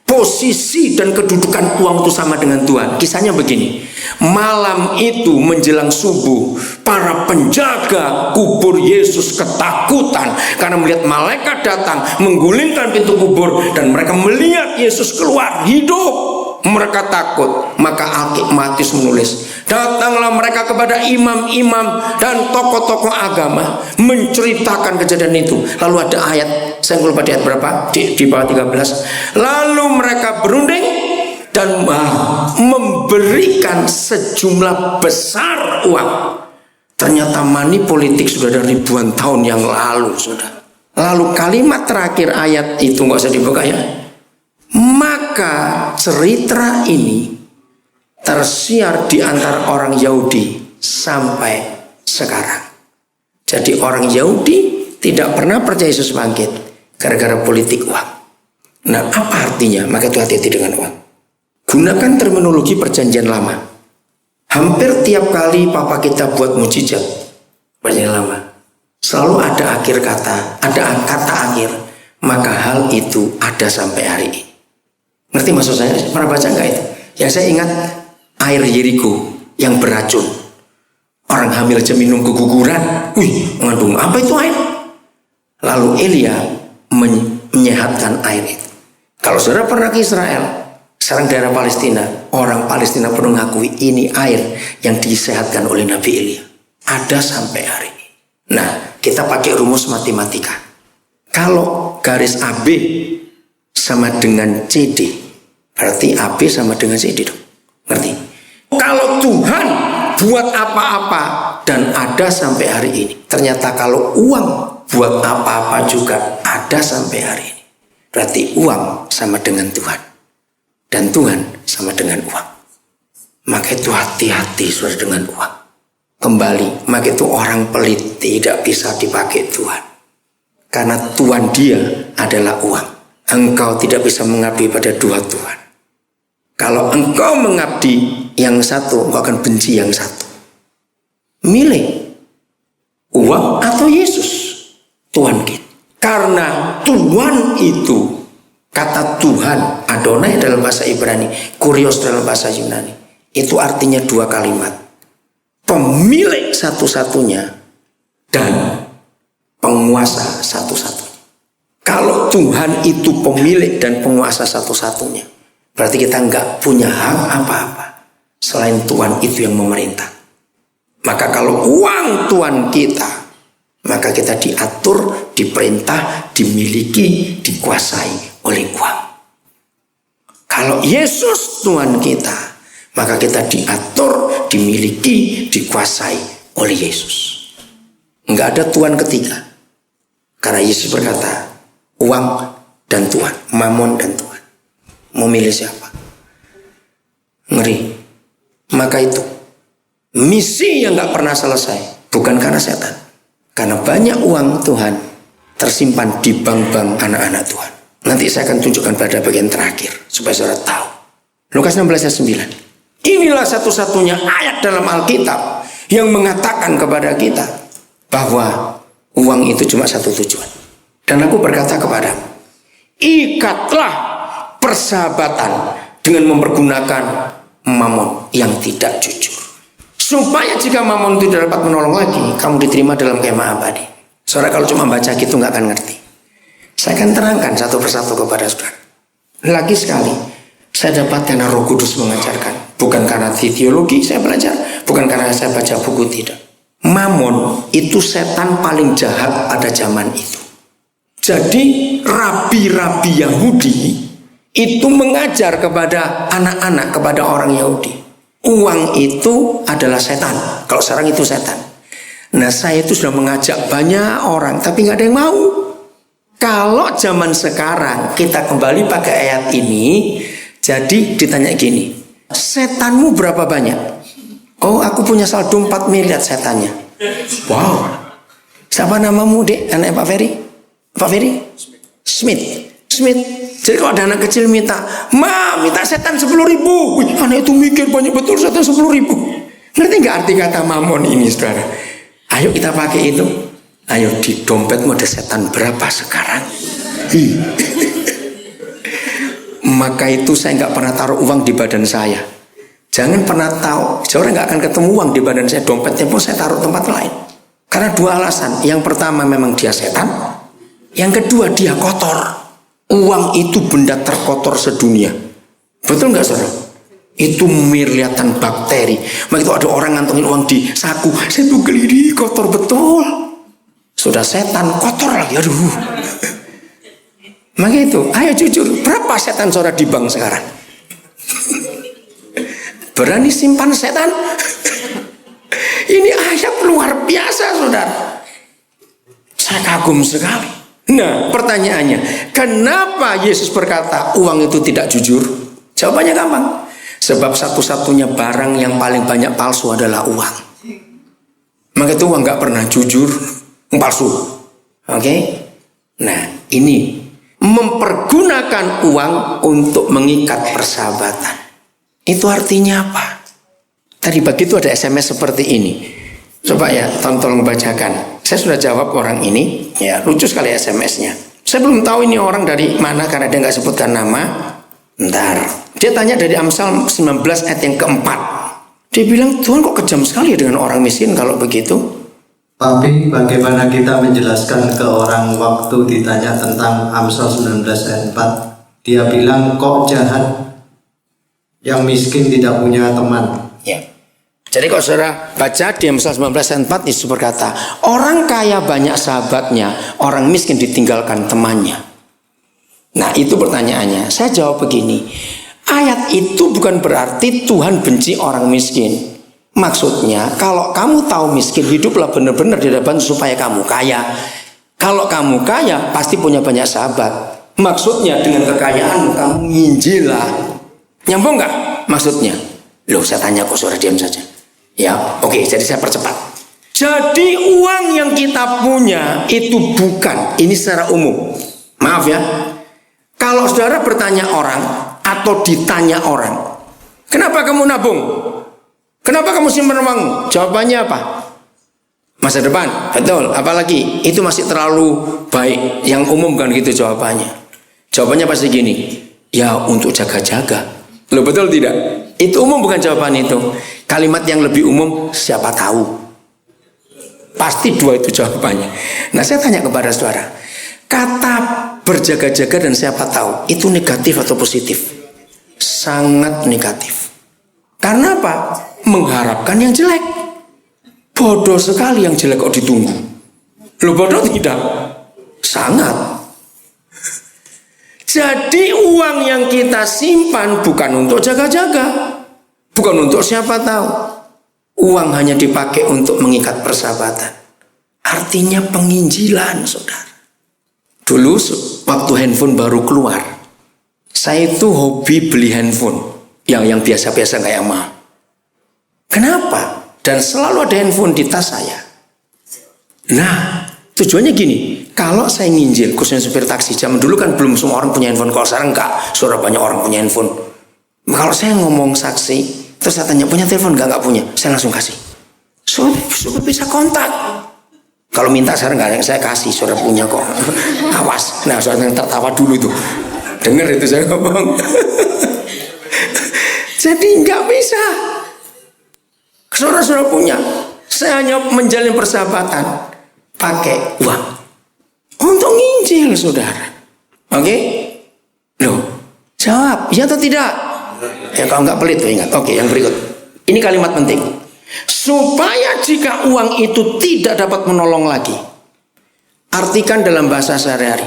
Posisi dan kedudukan uang itu sama dengan Tuhan. Kisahnya begini. Malam itu menjelang subuh, para penjaga kubur Yesus ketakutan karena melihat malaikat datang menggulingkan pintu kubur dan mereka melihat Yesus keluar hidup. Mereka takut. Maka Matius menulis, datanglah mereka kepada imam-imam dan tokoh-tokoh agama menceritakan kejadian itu. Lalu ada ayat, saya lupa di ayat berapa, di bawah 13. Lalu mereka berunding dan memberikan sejumlah besar uang. Ternyata money politik sudah dari ribuan tahun yang lalu, sudah. Lalu kalimat terakhir ayat itu nggak usah dibuka ya. Maka cerita ini tersiar di antara orang Yahudi sampai sekarang. Jadi orang Yahudi tidak pernah percaya Yesus bangkit gara-gara politik uang. Nah, apa artinya? Maka itu hati-hati dengan uang. Gunakan terminologi perjanjian lama. Hampir tiap kali papa kita buat mujizat perjanjian lama, selalu ada akhir kata, ada kata akhir. Maka hal itu ada sampai hari ini. Ngerti maksud saya? Pernah baca nggak itu? Yang saya ingat air Yeriko yang beracun. Orang hamil aja minum keguguran. Mengandung apa itu air? Lalu Elia menyehatkan air itu. Kalau saudara pernah ke Israel, sekarang daerah Palestina, orang Palestina perlu mengakui ini air yang disehatkan oleh Nabi Elia. ada sampai hari ini. Nah, kita pakai rumus matematika. Kalau garis AB sama dengan CD, berarti AB sama dengan CD dong. Ngerti? Kalau Tuhan buat apa-apa dan ada sampai hari ini, ternyata kalau uang buat apa-apa juga ada sampai hari ini, berarti uang sama dengan Tuhan dan Tuhan sama dengan uang. Maka itu hati-hati saudara dengan uang. Kembali, maka itu orang pelit tidak bisa dipakai Tuhan. Karena Tuhan dia adalah uang. Engkau tidak bisa mengabdi pada dua Tuhan. Kalau engkau mengabdi yang satu, engkau akan benci yang satu. Milih uang atau Yesus, Tuhan kita. Karena Tuhan itu, kata Tuhan, Adonai dalam bahasa Ibrani, Kurios dalam bahasa Yunani, itu artinya dua kalimat. Pemilik satu-satunya dan penguasa satu-satunya. Kalau Tuhan itu pemilik dan penguasa satu-satunya, berarti kita nggak punya hak apa-apa selain Tuhan itu yang memerintah. Maka kalau uang Tuhan kita, maka kita diatur, diperintah, dimiliki, dikuasai oleh uang. Kalau Yesus Tuhan kita, maka kita diatur, dimiliki, dikuasai oleh Yesus. Enggak ada Tuhan ketiga. Karena Yesus berkata, uang dan Tuhan, mamon dan Tuhan. Mau milih siapa? Ngeri. Maka itu misi yang gak pernah selesai, bukan karena setan, karena banyak uang Tuhan tersimpan di bank-bank anak-anak Tuhan. Nanti saya akan tunjukkan pada bagian terakhir supaya saudara tahu. Lukas 16 ayat 9. Inilah satu-satunya ayat dalam Alkitab yang mengatakan kepada kita bahwa uang itu cuma satu tujuan. Dan aku berkata kepadamu, ikatlah persahabatan dengan mempergunakan mamon yang tidak jujur, supaya jika mamon itu tidak dapat menolong lagi, kamu diterima dalam kemah abadi. Saudara kalau cuma baca gitu nggak akan ngerti. Saya akan terangkan satu persatu kepada saudara. Lagi sekali, saya dapat karena Roh Kudus mengajarkan. Bukan karena teologi saya belajar, bukan karena saya baca buku, tidak. Mamon itu setan paling jahat pada zaman itu. Jadi rabi-rabi Yahudi itu mengajar kepada anak-anak, kepada orang Yahudi, uang itu adalah setan. Kalau sekarang itu setan. Nah, saya itu sudah mengajak banyak orang, tapi nggak ada yang mau. Kalau zaman sekarang kita kembali pakai ayat ini, jadi ditanya gini, setanmu berapa banyak? Oh, aku punya saldo 4 miliar setannya. Wow. Siapa namamu, Dek? Anak Pak Ferry? Pak Ferry? Smith. Jadi kalau ada anak kecil minta setan 10.000. Wih, anak itu mikir banyak betul setan 10.000. Ngerti nggak arti kata mamon ini, saudara? Ayo kita pakai itu. Ayo di dompetmu ada setan berapa sekarang? Maka itu saya nggak pernah taruh uang di badan saya. Jangan pernah tahu, seorang nggak akan ketemu uang di badan saya. Dompetnya pun saya taruh tempat lain. Karena dua alasan. Yang pertama memang dia setan. Yang kedua dia kotor. Uang itu benda terkotor sedunia. Betul nggak saudara? Itu miliatan bakteri. Maka itu ada orang ngantongin uang di saku. Saya tuh gelidi kotor betul. Sudah setan kotor lagi. Aduh. Maka itu, ayo jujur, berapa setan saudara di bank sekarang? Berani simpan setan? Ini ayat luar biasa, saudara. Saya kagum sekali. Nah, pertanyaannya, kenapa Yesus berkata uang itu tidak jujur? Jawabannya gampang. Sebab satu-satunya barang yang paling banyak palsu adalah uang. Maka itu uang gak pernah jujur, palsu. Oke? Nah, ini mempergunakan uang untuk mengikat persahabatan. Itu artinya apa? Tadi begitu ada SMS seperti ini. Coba ya, tolong bacakan. Saya sudah jawab orang ini. Ya, lucu sekali SMS-nya. Saya belum tahu ini orang dari mana karena dia nggak sebutkan nama. Bentar. Dia tanya dari Amsal 19 ayat yang keempat. Dia bilang, Tuhan kok kejam sekali dengan orang miskin kalau begitu? Tapi bagaimana kita menjelaskan ke orang waktu ditanya tentang Amsal 19 ayat 4? Dia bilang, kok jahat yang miskin tidak punya teman. Ya. Jadi kalau saudara baca di Amsal 19 ayat 4, Yesus berkata, orang kaya banyak sahabatnya, orang miskin ditinggalkan temannya. Nah itu pertanyaannya. Saya jawab begini, ayat itu bukan berarti Tuhan benci orang miskin. Maksudnya kalau kamu tahu miskin, hiduplah benar-benar di hadapan supaya kamu kaya. Kalau kamu kaya pasti punya banyak sahabat. Maksudnya dengan kekayaan kamu nginjil lah. Nyambung nggak maksudnya? Loh saya tanya kok saudara diam saja. Ya oke, jadi saya percepat. Jadi uang yang kita punya itu bukan, ini secara umum. Maaf ya. Kalau saudara bertanya orang atau ditanya orang, kenapa kamu nabung? Kenapa kamu simpan uang? Jawabannya apa? Masa depan, betul. Apalagi itu masih terlalu baik. Yang umum kan gitu jawabannya. Jawabannya pasti gini, ya untuk jaga-jaga. Loh betul tidak? Itu umum bukan jawaban itu. Kalimat yang lebih umum, siapa tahu. Pasti dua itu jawabannya. Nah saya tanya kepada saudara, kata berjaga-jaga dan siapa tahu itu negatif atau positif? Sangat negatif. Karena apa? Mengharapkan yang jelek. Bodoh sekali yang jelek kok ditunggu. Loh bodoh tidak? Sangat. Jadi uang yang kita simpan bukan untuk jaga-jaga, bukan untuk siapa tahu. Uang hanya dipakai untuk mengikat persahabatan. Artinya penginjilan, saudara. Dulu waktu handphone baru keluar, saya itu hobi beli handphone yang biasa-biasa nggak yang mahal. Kenapa? Dan selalu ada handphone di tas saya. Nah, tujuannya gini, kalau saya nginjil, khususnya supir taksi, zaman dulu kan belum semua orang punya handphone, kalau sekarang enggak, sudah banyak orang punya handphone. Kalau saya ngomong saksi, terus saya tanya, punya telepon enggak punya, saya langsung kasih. Supaya bisa kontak. Kalau minta sekarang enggak, saya kasih, sudah punya kok. Awas, nah soalnya tertawa dulu tuh. Dengar itu saya ngomong. Jadi enggak bisa. Saudara punya, saya hanya menjalin persahabatan pakai uang untuk nginjil, saudara. Oke? Loh, jawab, ya atau tidak? Ya kalau nggak pelit, ingat. Oke, yang berikut. Ini kalimat penting. Supaya jika uang itu tidak dapat menolong lagi. Artikan dalam bahasa sehari-hari.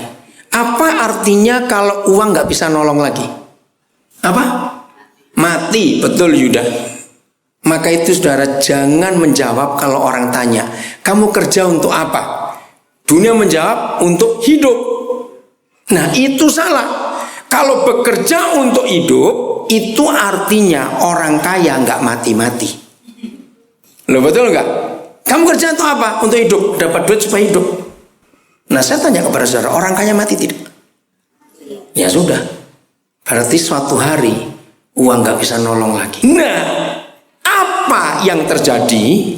Apa artinya kalau uang nggak bisa nolong lagi? Apa? Mati, betul Yuda. Maka itu saudara jangan menjawab kalau orang tanya, kamu kerja untuk apa? Dunia menjawab untuk hidup. Nah itu salah. Kalau bekerja untuk hidup, itu artinya orang kaya nggak mati-mati. Loh betul nggak? Kamu kerja untuk apa? Untuk hidup, dapat duit supaya hidup. Nah saya tanya kepada saudara, orang kaya mati tidak? Ya sudah. Berarti suatu hari uang nggak bisa nolong lagi. Nah apa yang terjadi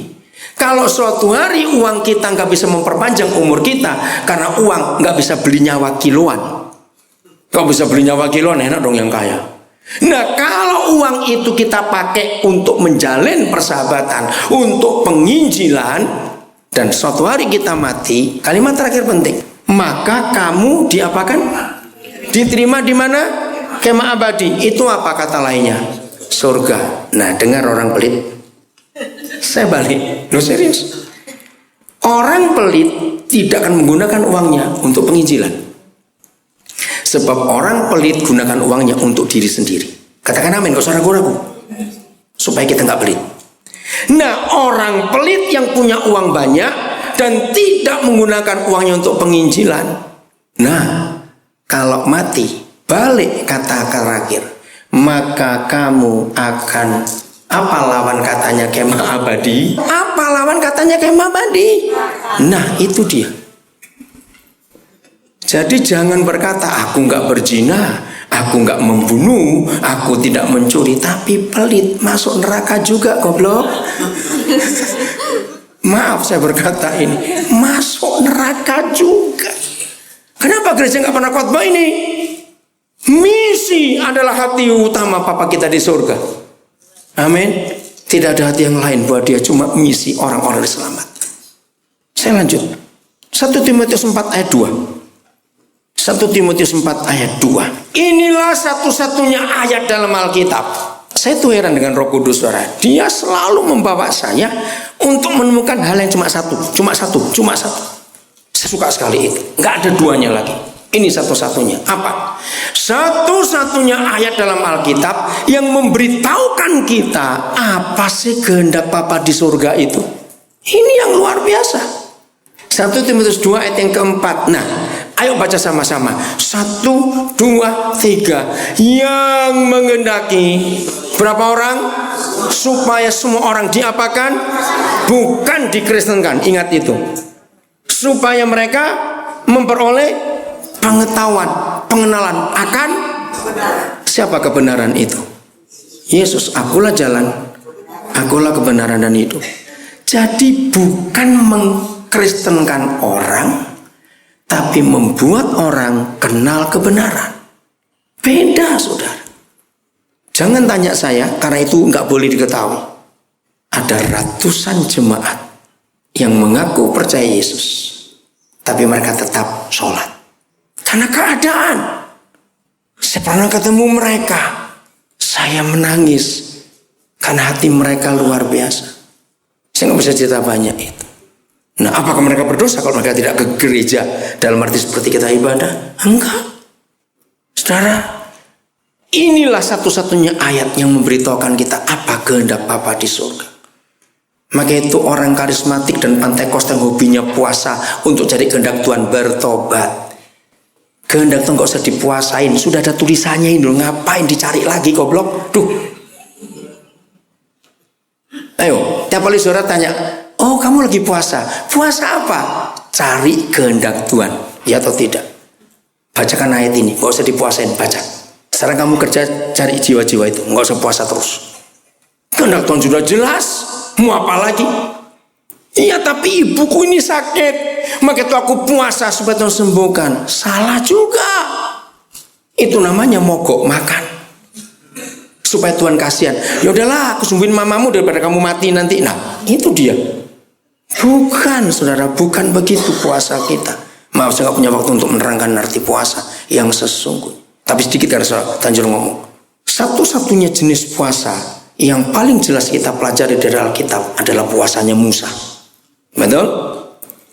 kalau suatu hari uang kita nggak bisa memperpanjang umur kita karena uang nggak bisa beli nyawa kiloan? Kalau bisa beli nyawa kiloan enak dong yang kaya. Nah kalau uang itu kita pakai untuk menjalin persahabatan, untuk penginjilan, dan suatu hari kita mati, kalimat terakhir penting, maka kamu diapakan? Diterima di mana? Kemah abadi. Itu apa kata lainnya? Surga. Nah dengar orang pelit. Saya balik, loh serius. Orang pelit tidak akan menggunakan uangnya untuk penginjilan. Sebab orang pelit gunakan uangnya untuk diri sendiri. Katakan amin, gak usah ragu-ragu. Supaya kita gak pelit. Nah orang pelit yang punya uang banyak dan tidak menggunakan uangnya untuk penginjilan. Nah kalau mati, balik kata terakhir, maka kamu akan apa lawan katanya kemah abadi? Apa lawan katanya kemah abadi? Nah itu dia. Jadi jangan berkata aku nggak berzina, aku nggak membunuh, aku tidak mencuri, tapi pelit masuk neraka juga goblok. Maaf saya berkata ini, masuk neraka juga. Kenapa gereja nggak pernah khotbah ini? Misi adalah hati utama Papa kita di surga. Amin. Tidak ada hati yang lain buat dia, cuma misi orang-orang diselamatkan. Saya lanjut. 1 Timotius 4 ayat 2. 1 Timotius 4 ayat 2. Inilah satu-satunya ayat dalam Alkitab. 1 Saya tuh heran dengan Roh Kudus, saudara. Dia selalu membawa saya untuk menemukan hal yang cuma satu. Saya suka sekali itu. Nggak ada duanya lagi. Ini satu-satunya. Apa? Satu-satunya ayat dalam Alkitab yang memberitahukan kita apa sih kehendak Bapa di surga itu. Ini yang luar biasa. 1 Timotius 2 ayat yang keempat. Nah, ayo baca sama-sama. 1, 2, 3. Yang menghendaki berapa orang? Supaya semua orang diapakan? Bukan dikristenkan. Ingat itu. Supaya mereka memperoleh pengetahuan, pengenalan akan siapa kebenaran itu? Yesus, akulah jalan, akulah kebenaran dan hidup. Jadi bukan mengkristenkan orang, tapi membuat orang kenal kebenaran. Beda, saudara. Jangan tanya saya, karena itu nggak boleh diketahui. Ada ratusan jemaat yang mengaku percaya Yesus, tapi mereka tetap sholat. Karena keadaan. Saya pernah ketemu mereka. Saya menangis. Karena hati mereka luar biasa. Saya nggak bisa cerita banyak itu. Nah, apakah mereka berdosa kalau mereka tidak ke gereja dalam arti seperti kita ibadah? Enggak. Saudara, inilah satu-satunya ayat yang memberitahukan kita apa kehendak Bapa di surga. Maka itu orang karismatik dan Pentakosta yang hobinya puasa untuk cari kehendak Tuhan, bertobat. Kehendak itu nggak usah dipuasain, sudah ada tulisannya ini, ngapain dicari lagi goblok? Duh. Ayo, tiap kali saudara tanya, oh kamu lagi puasa, puasa apa? Cari kehendak Tuhan, ya atau tidak? Bacakan ayat ini, nggak usah dipuasain, baca. Sekarang kamu kerja cari jiwa-jiwa itu, nggak usah puasa terus. Kehendak Tuhan sudah jelas, mau apa lagi? Iya, tapi ibuku ini sakit, maka itu aku puasa supaya Tuhan sembuhkan. Salah juga. Itu namanya mogok makan supaya Tuhan kasihan. Ya udahlah, aku sembuhin mamamu daripada kamu mati nanti. Nah, itu dia. Bukan, saudara, bukan begitu puasa kita. Maaf, saya nggak punya waktu untuk menerangkan arti puasa yang sesungguhnya. Tapi sedikit harus Tanjur ngomong. Satu-satunya jenis puasa yang paling jelas kita pelajari dari Alkitab adalah puasanya Musa. Betul?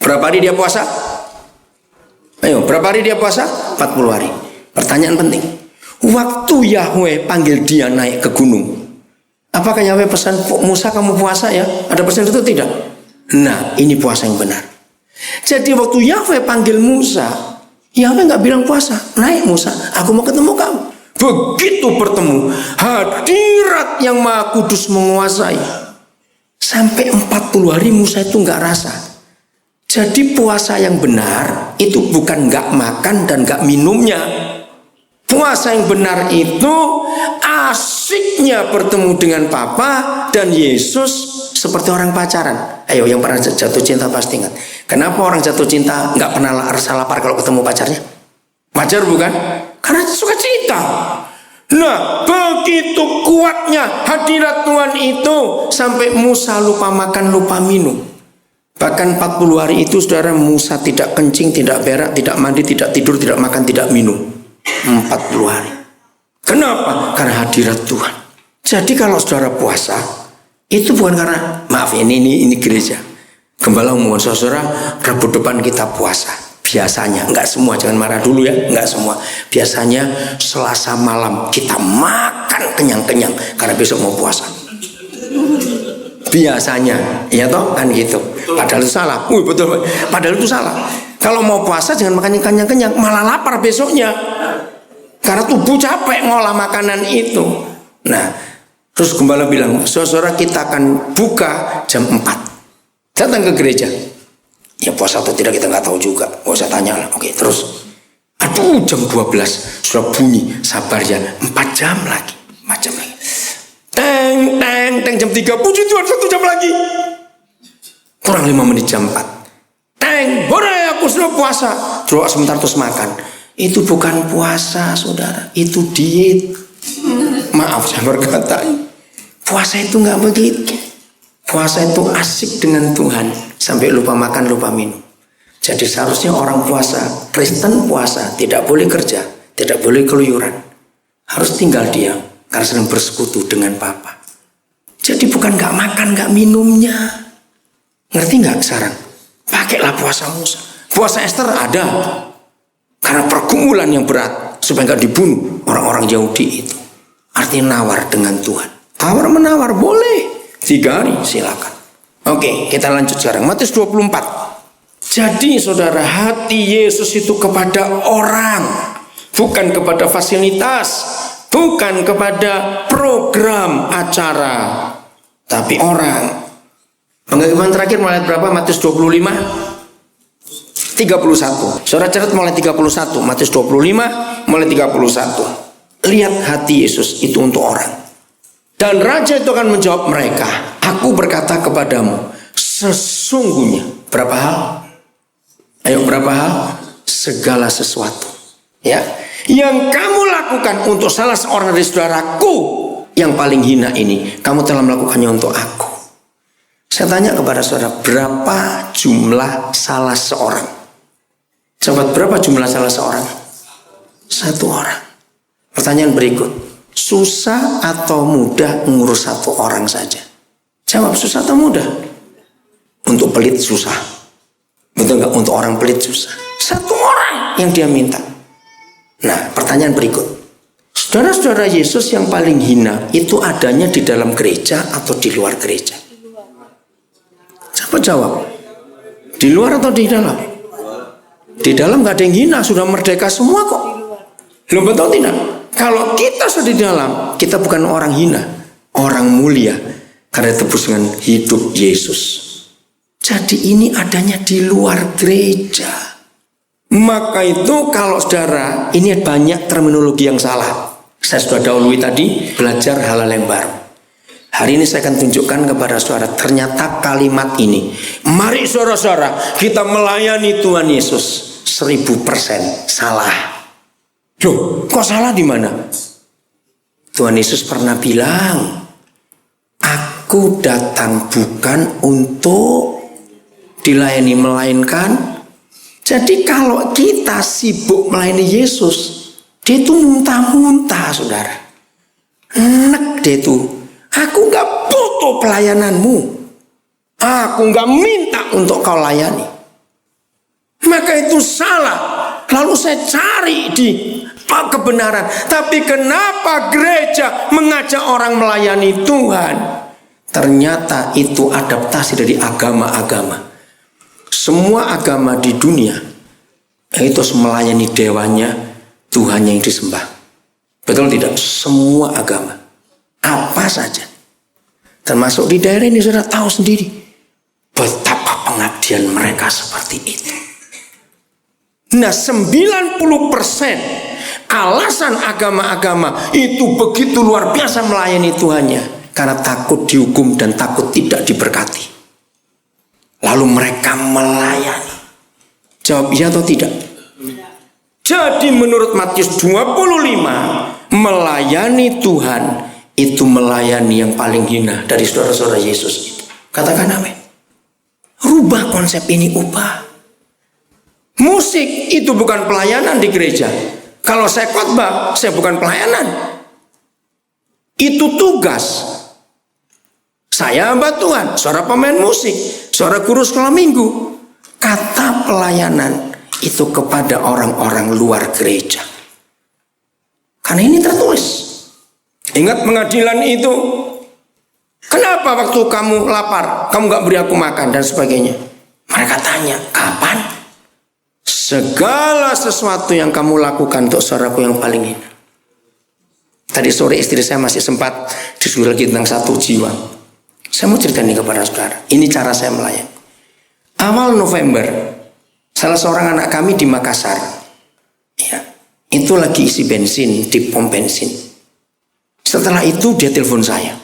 Berapa hari dia puasa? Ayo, berapa hari dia puasa? 40 hari. Pertanyaan penting. Waktu Yahweh panggil dia naik ke gunung, apakah Yahweh pesan Musa kamu puasa ya? Ada pesan itu tidak? Nah, ini puasa yang benar. Jadi waktu Yahweh panggil Musa, Yahweh nggak bilang puasa. Naik Musa, aku mau ketemu kamu. Begitu bertemu, hadirat yang Maha Kudus menguasai. Sampai 40 hari Musa itu nggak rasa. Jadi puasa yang benar itu bukan nggak makan dan nggak minumnya. Puasa yang benar itu asiknya bertemu dengan Bapa dan Yesus seperti orang pacaran. Ayo, yang pernah jatuh cinta pasti ingat. Kenapa orang jatuh cinta nggak pernah rasa lapar kalau ketemu pacarnya? Wajar bukan? Karena suka cinta. Nah, begitu kuatnya hadirat Tuhan itu sampai Musa lupa makan, lupa minum. Bahkan 40 hari itu saudara, Musa tidak kencing, tidak berak, tidak mandi, tidak tidur, tidak makan, tidak minum. 40 hari. Kenapa? Karena hadirat Tuhan. Jadi kalau saudara puasa, itu bukan karena, maaf ini gereja. Gembala mohon saudara, Rabu depan kita puasa. Biasanya, enggak semua, jangan marah dulu ya, enggak semua. Biasanya Selasa malam kita makan kenyang-kenyang karena besok mau puasa. Biasanya, ya toh kan gitu. Padahal itu salah. Betul. Padahal itu salah. Kalau mau puasa jangan makan kenyang-kenyang, malah lapar besoknya. Karena tubuh capek ngolah makanan itu. Nah, terus gembala bilang, saudara kita akan buka jam 4. Datang ke gereja. Ya puasa atau tidak kita nggak tahu juga. Gak usah tanya lah. Oke, terus. Aduh, jam 12 sudah bunyi. Sabar ya, 4 jam lagi. 4 jam lagi. Teng jam 3. Puji Tuhan, 1 jam lagi. Kurang 5 menit jam 4. Boleh aku sudah puasa. Doa sebentar terus makan. Itu bukan puasa, saudara. Itu diet. Maaf saya berkata. Puasa itu nggak begitu. Puasa itu asik dengan Tuhan sampai lupa makan, lupa minum. Jadi seharusnya orang puasa, Kristen puasa, tidak boleh kerja, tidak boleh keluyuran. Harus tinggal diam, karena sedang bersekutu dengan Bapa. Jadi bukan gak makan, gak minumnya. Ngerti gak sekarang? Pakailah puasa Musa. Puasa Ester ada. Karena pergumulan yang berat. Supaya gak dibunuh orang-orang Yahudi itu. Artinya nawar dengan Tuhan. Tawar-menawar boleh. 3 hari silakan. Oke, kita lanjut sekarang. Matius 24. Jadi saudara, hati Yesus itu kepada orang. Bukan kepada fasilitas. Bukan kepada program acara. Tapi orang. Penggagiman terakhir mulai berapa? Matius 25 31. Saudara catat mulai 31. Matius 25 mulai 31. Lihat hati Yesus itu untuk orang. Dan raja itu akan menjawab mereka, aku berkata kepadamu, sesungguhnya berapa hal? Ayo berapa hal? Segala sesuatu. Ya, yang kamu lakukan untuk salah seorang dari saudaraku yang paling hina ini, kamu telah melakukannya untuk aku. Saya tanya kepada saudara, berapa jumlah salah seorang? Coba berapa jumlah salah seorang? 1 orang. Pertanyaan berikut, susah atau mudah ngurus 1 orang saja? Jawab, susah atau mudah? Untuk pelit susah. Betul nggak? Untuk orang pelit susah. 1 orang yang dia minta. Nah, pertanyaan berikut, saudara-saudara Yesus yang paling hina itu adanya di dalam gereja atau di luar gereja? Siapa jawab? Di luar atau di dalam? Di dalam gak ada yang hina, sudah merdeka semua kok. Belum betul tidak? Kalau kita sudah di dalam, kita bukan orang hina, orang mulia karena tebus dengan hidup Yesus. Jadi ini adanya di luar gereja. Maka itu kalau saudara, ini banyak terminologi yang salah. Saya sudah dahului tadi, belajar hal-hal yang baru. Hari ini saya akan tunjukkan kepada saudara, ternyata kalimat ini, mari saudara-saudara kita melayani Tuhan Yesus, 1000% salah. Loh, kok salah di mana? Tuhan Yesus pernah bilang, aku datang bukan untuk dilayani, melainkan. Jadi kalau kita sibuk melayani Yesus, dia itu muntah-muntah saudara. Enak dia itu. Aku gak butuh pelayananmu. Aku gak minta untuk kau layani. Maka itu salah. Lalu saya cari di kebenaran. Tapi kenapa gereja mengajak orang melayani Tuhan? Ternyata itu adaptasi dari agama-agama. Semua agama di dunia itu melayani dewanya, Tuhan yang disembah. Betul tidak? Semua agama. Apa saja. Termasuk di daerah ini sudah tahu sendiri betapa pengabdian mereka seperti itu. Nah, 90% alasan agama-agama itu begitu luar biasa melayani Tuhannya karena takut dihukum dan takut tidak diberkati. Lalu mereka melayani. Jawab iya atau tidak? Jadi menurut Matius 25, melayani Tuhan itu melayani yang paling hina dari saudara-saudara Yesus itu. Katakan amin. Rubah konsep ini, ubah. Musik itu bukan pelayanan di gereja. Kalau saya khotbah, saya bukan pelayanan. Itu tugas. Saya hamba Tuhan, saudara pemain musik, saudara guru sekolah minggu. Kata pelayanan itu kepada orang-orang luar gereja. Karena ini tertulis. Ingat pengadilan itu. Kenapa waktu kamu lapar, kamu gak beri aku makan dan sebagainya. Mereka tanya, kapan? Segala sesuatu yang kamu lakukan untuk saudaraku yang paling hina. Tadi sore istri saya masih sempat disuruh lagi tentang 1 jiwa. Saya mau cerita ini kepada saudara. Ini cara saya melayani. Awal November, salah seorang anak kami di Makassar, ya, itu lagi isi bensin di pom bensin. Setelah itu dia telepon saya.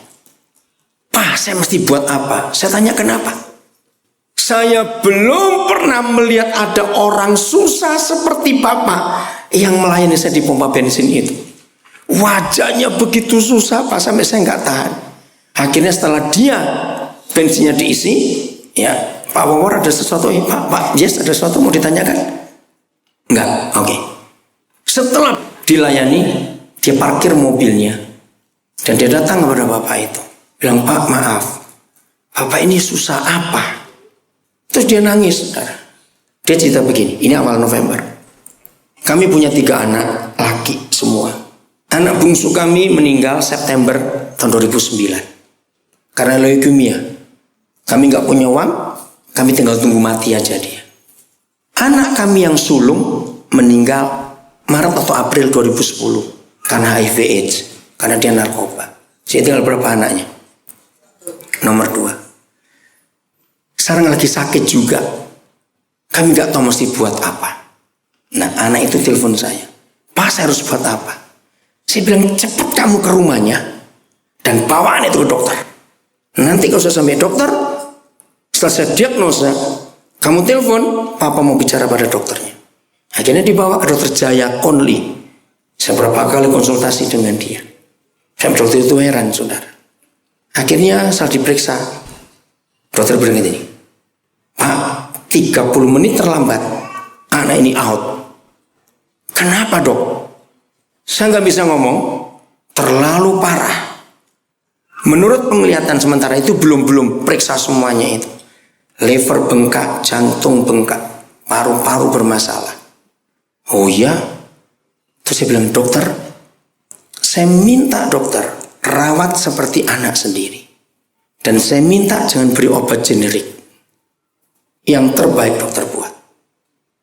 Pak, saya mesti buat apa? Saya tanya kenapa? Saya belum pernah melihat ada orang susah seperti Bapak yang melayani saya di pompa bensin itu. Wajahnya begitu susah Pak, sampai saya nggak tahan. Akhirnya setelah dia bensinnya diisi, ya Pak Wawor ada sesuatu, Pak Yes ada sesuatu mau ditanyakan? Enggak, oke. Setelah dilayani, dia parkir mobilnya. Dan dia datang kepada bapak itu, bilang, "Pak, maaf, bapak ini susah apa?" Terus dia nangis, saudara. Dia cerita begini, ini awal November. Kami punya 3 anak laki semua. Anak bungsu kami meninggal September tahun 2009 karena leukemia. Kami nggak punya uang, kami tinggal tunggu mati aja dia. Anak kami yang sulung meninggal Maret atau April 2010 karena HIV/AIDS, karena dia narkoba. Saya tinggal berapa anaknya? Nomor 2. Sekarang lagi sakit juga. Kami nggak tahu mesti buat apa. Nah, anak itu telepon saya, "Pak, saya harus buat apa?" Saya bilang, "Cepat kamu ke rumahnya dan bawaan itu ke dokter. Nanti kalau sudah sampai dokter, setelah saya diagnosa, kamu telepon, papa mau bicara pada dokternya." Akhirnya dibawa ke dokter Jaya Only. Saya berapa kali konsultasi dengan dia. Saya dokter itu heran, saudara. Akhirnya saat diperiksa, dokter bilang ini, "Pak, 30 menit terlambat, anak ini out." "Kenapa, Dok?" "Saya nggak bisa ngomong, terlalu parah." Menurut penglihatan sementara itu belum periksa semuanya itu. Liver bengkak, jantung bengkak, paru-paru bermasalah. "Oh ya?" Terus saya bilang, "Dokter, saya minta dokter rawat seperti anak sendiri. Dan saya minta jangan beri obat generik. Yang terbaik dokter buat.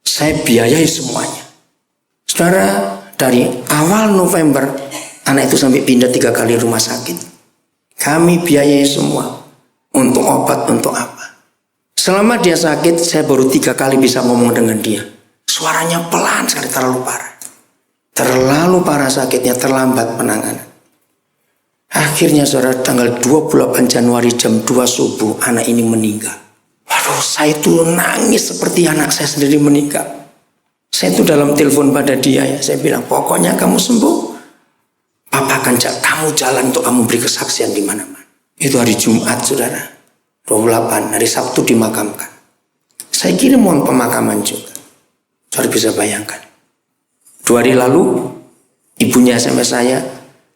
Saya biayai semuanya." Saudara, dari awal November, anak itu sampai pindah 3 kali rumah sakit. Kami biayai semua. Untuk obat, untuk apa. Selama dia sakit, saya baru 3 kali bisa ngomong dengan dia. Suaranya pelan sekali, terlalu parah. Terlalu parah sakitnya, terlambat penanganan. Akhirnya saudara, tanggal 28 Januari jam 2 subuh, anak ini meninggal. Waduh, saya itu nangis seperti anak saya sendiri meninggal. Saya itu dalam telepon pada dia ya, saya bilang, "Pokoknya kamu sembuh, papa akan kamu jalan untuk kamu beri kesaksian di mana-mana." Itu hari Jumat, saudara, 28, hari Sabtu dimakamkan. Saya kirim uang pemakaman juga. Saudara bisa bayangkan. 2 hari lalu, ibunya SMS saya,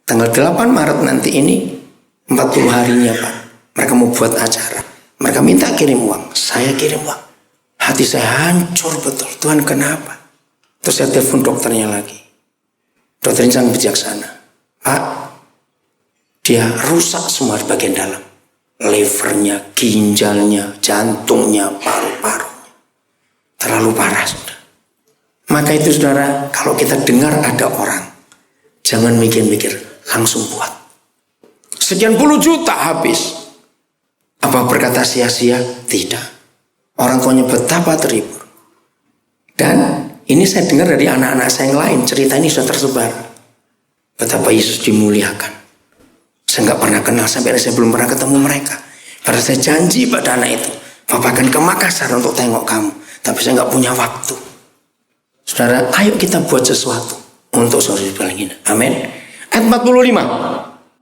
tanggal 8 Maret nanti ini, 40 harinya Pak. Mereka mau buat acara. Mereka minta kirim uang, saya kirim uang. Hati saya hancur betul, Tuhan kenapa? Terus saya telepon dokternya lagi. Dokternya sangat bijaksana. "Pak, dia rusak semua di bagian dalam. Livernya, ginjalnya, jantungnya, paru-parunya. Terlalu parah, saudara." Maka itu saudara, kalau kita dengar ada orang, jangan mikir-mikir, langsung buat. Sekian puluh juta habis. Apa berkata sia-sia? Tidak. Orang tuanya betapa terhibur. Dan ini saya dengar dari anak-anak saya yang lain, cerita ini sudah tersebar. Betapa Yesus dimuliakan. Saya nggak pernah kenal, sampai saya belum pernah ketemu mereka. Padahal saya janji pada anak itu, "Papa akan ke Makassar untuk tengok kamu." Tapi saya nggak punya waktu. Saudara, ayo kita buat sesuatu untuk saudara paling hina. Amin. Ayat 45.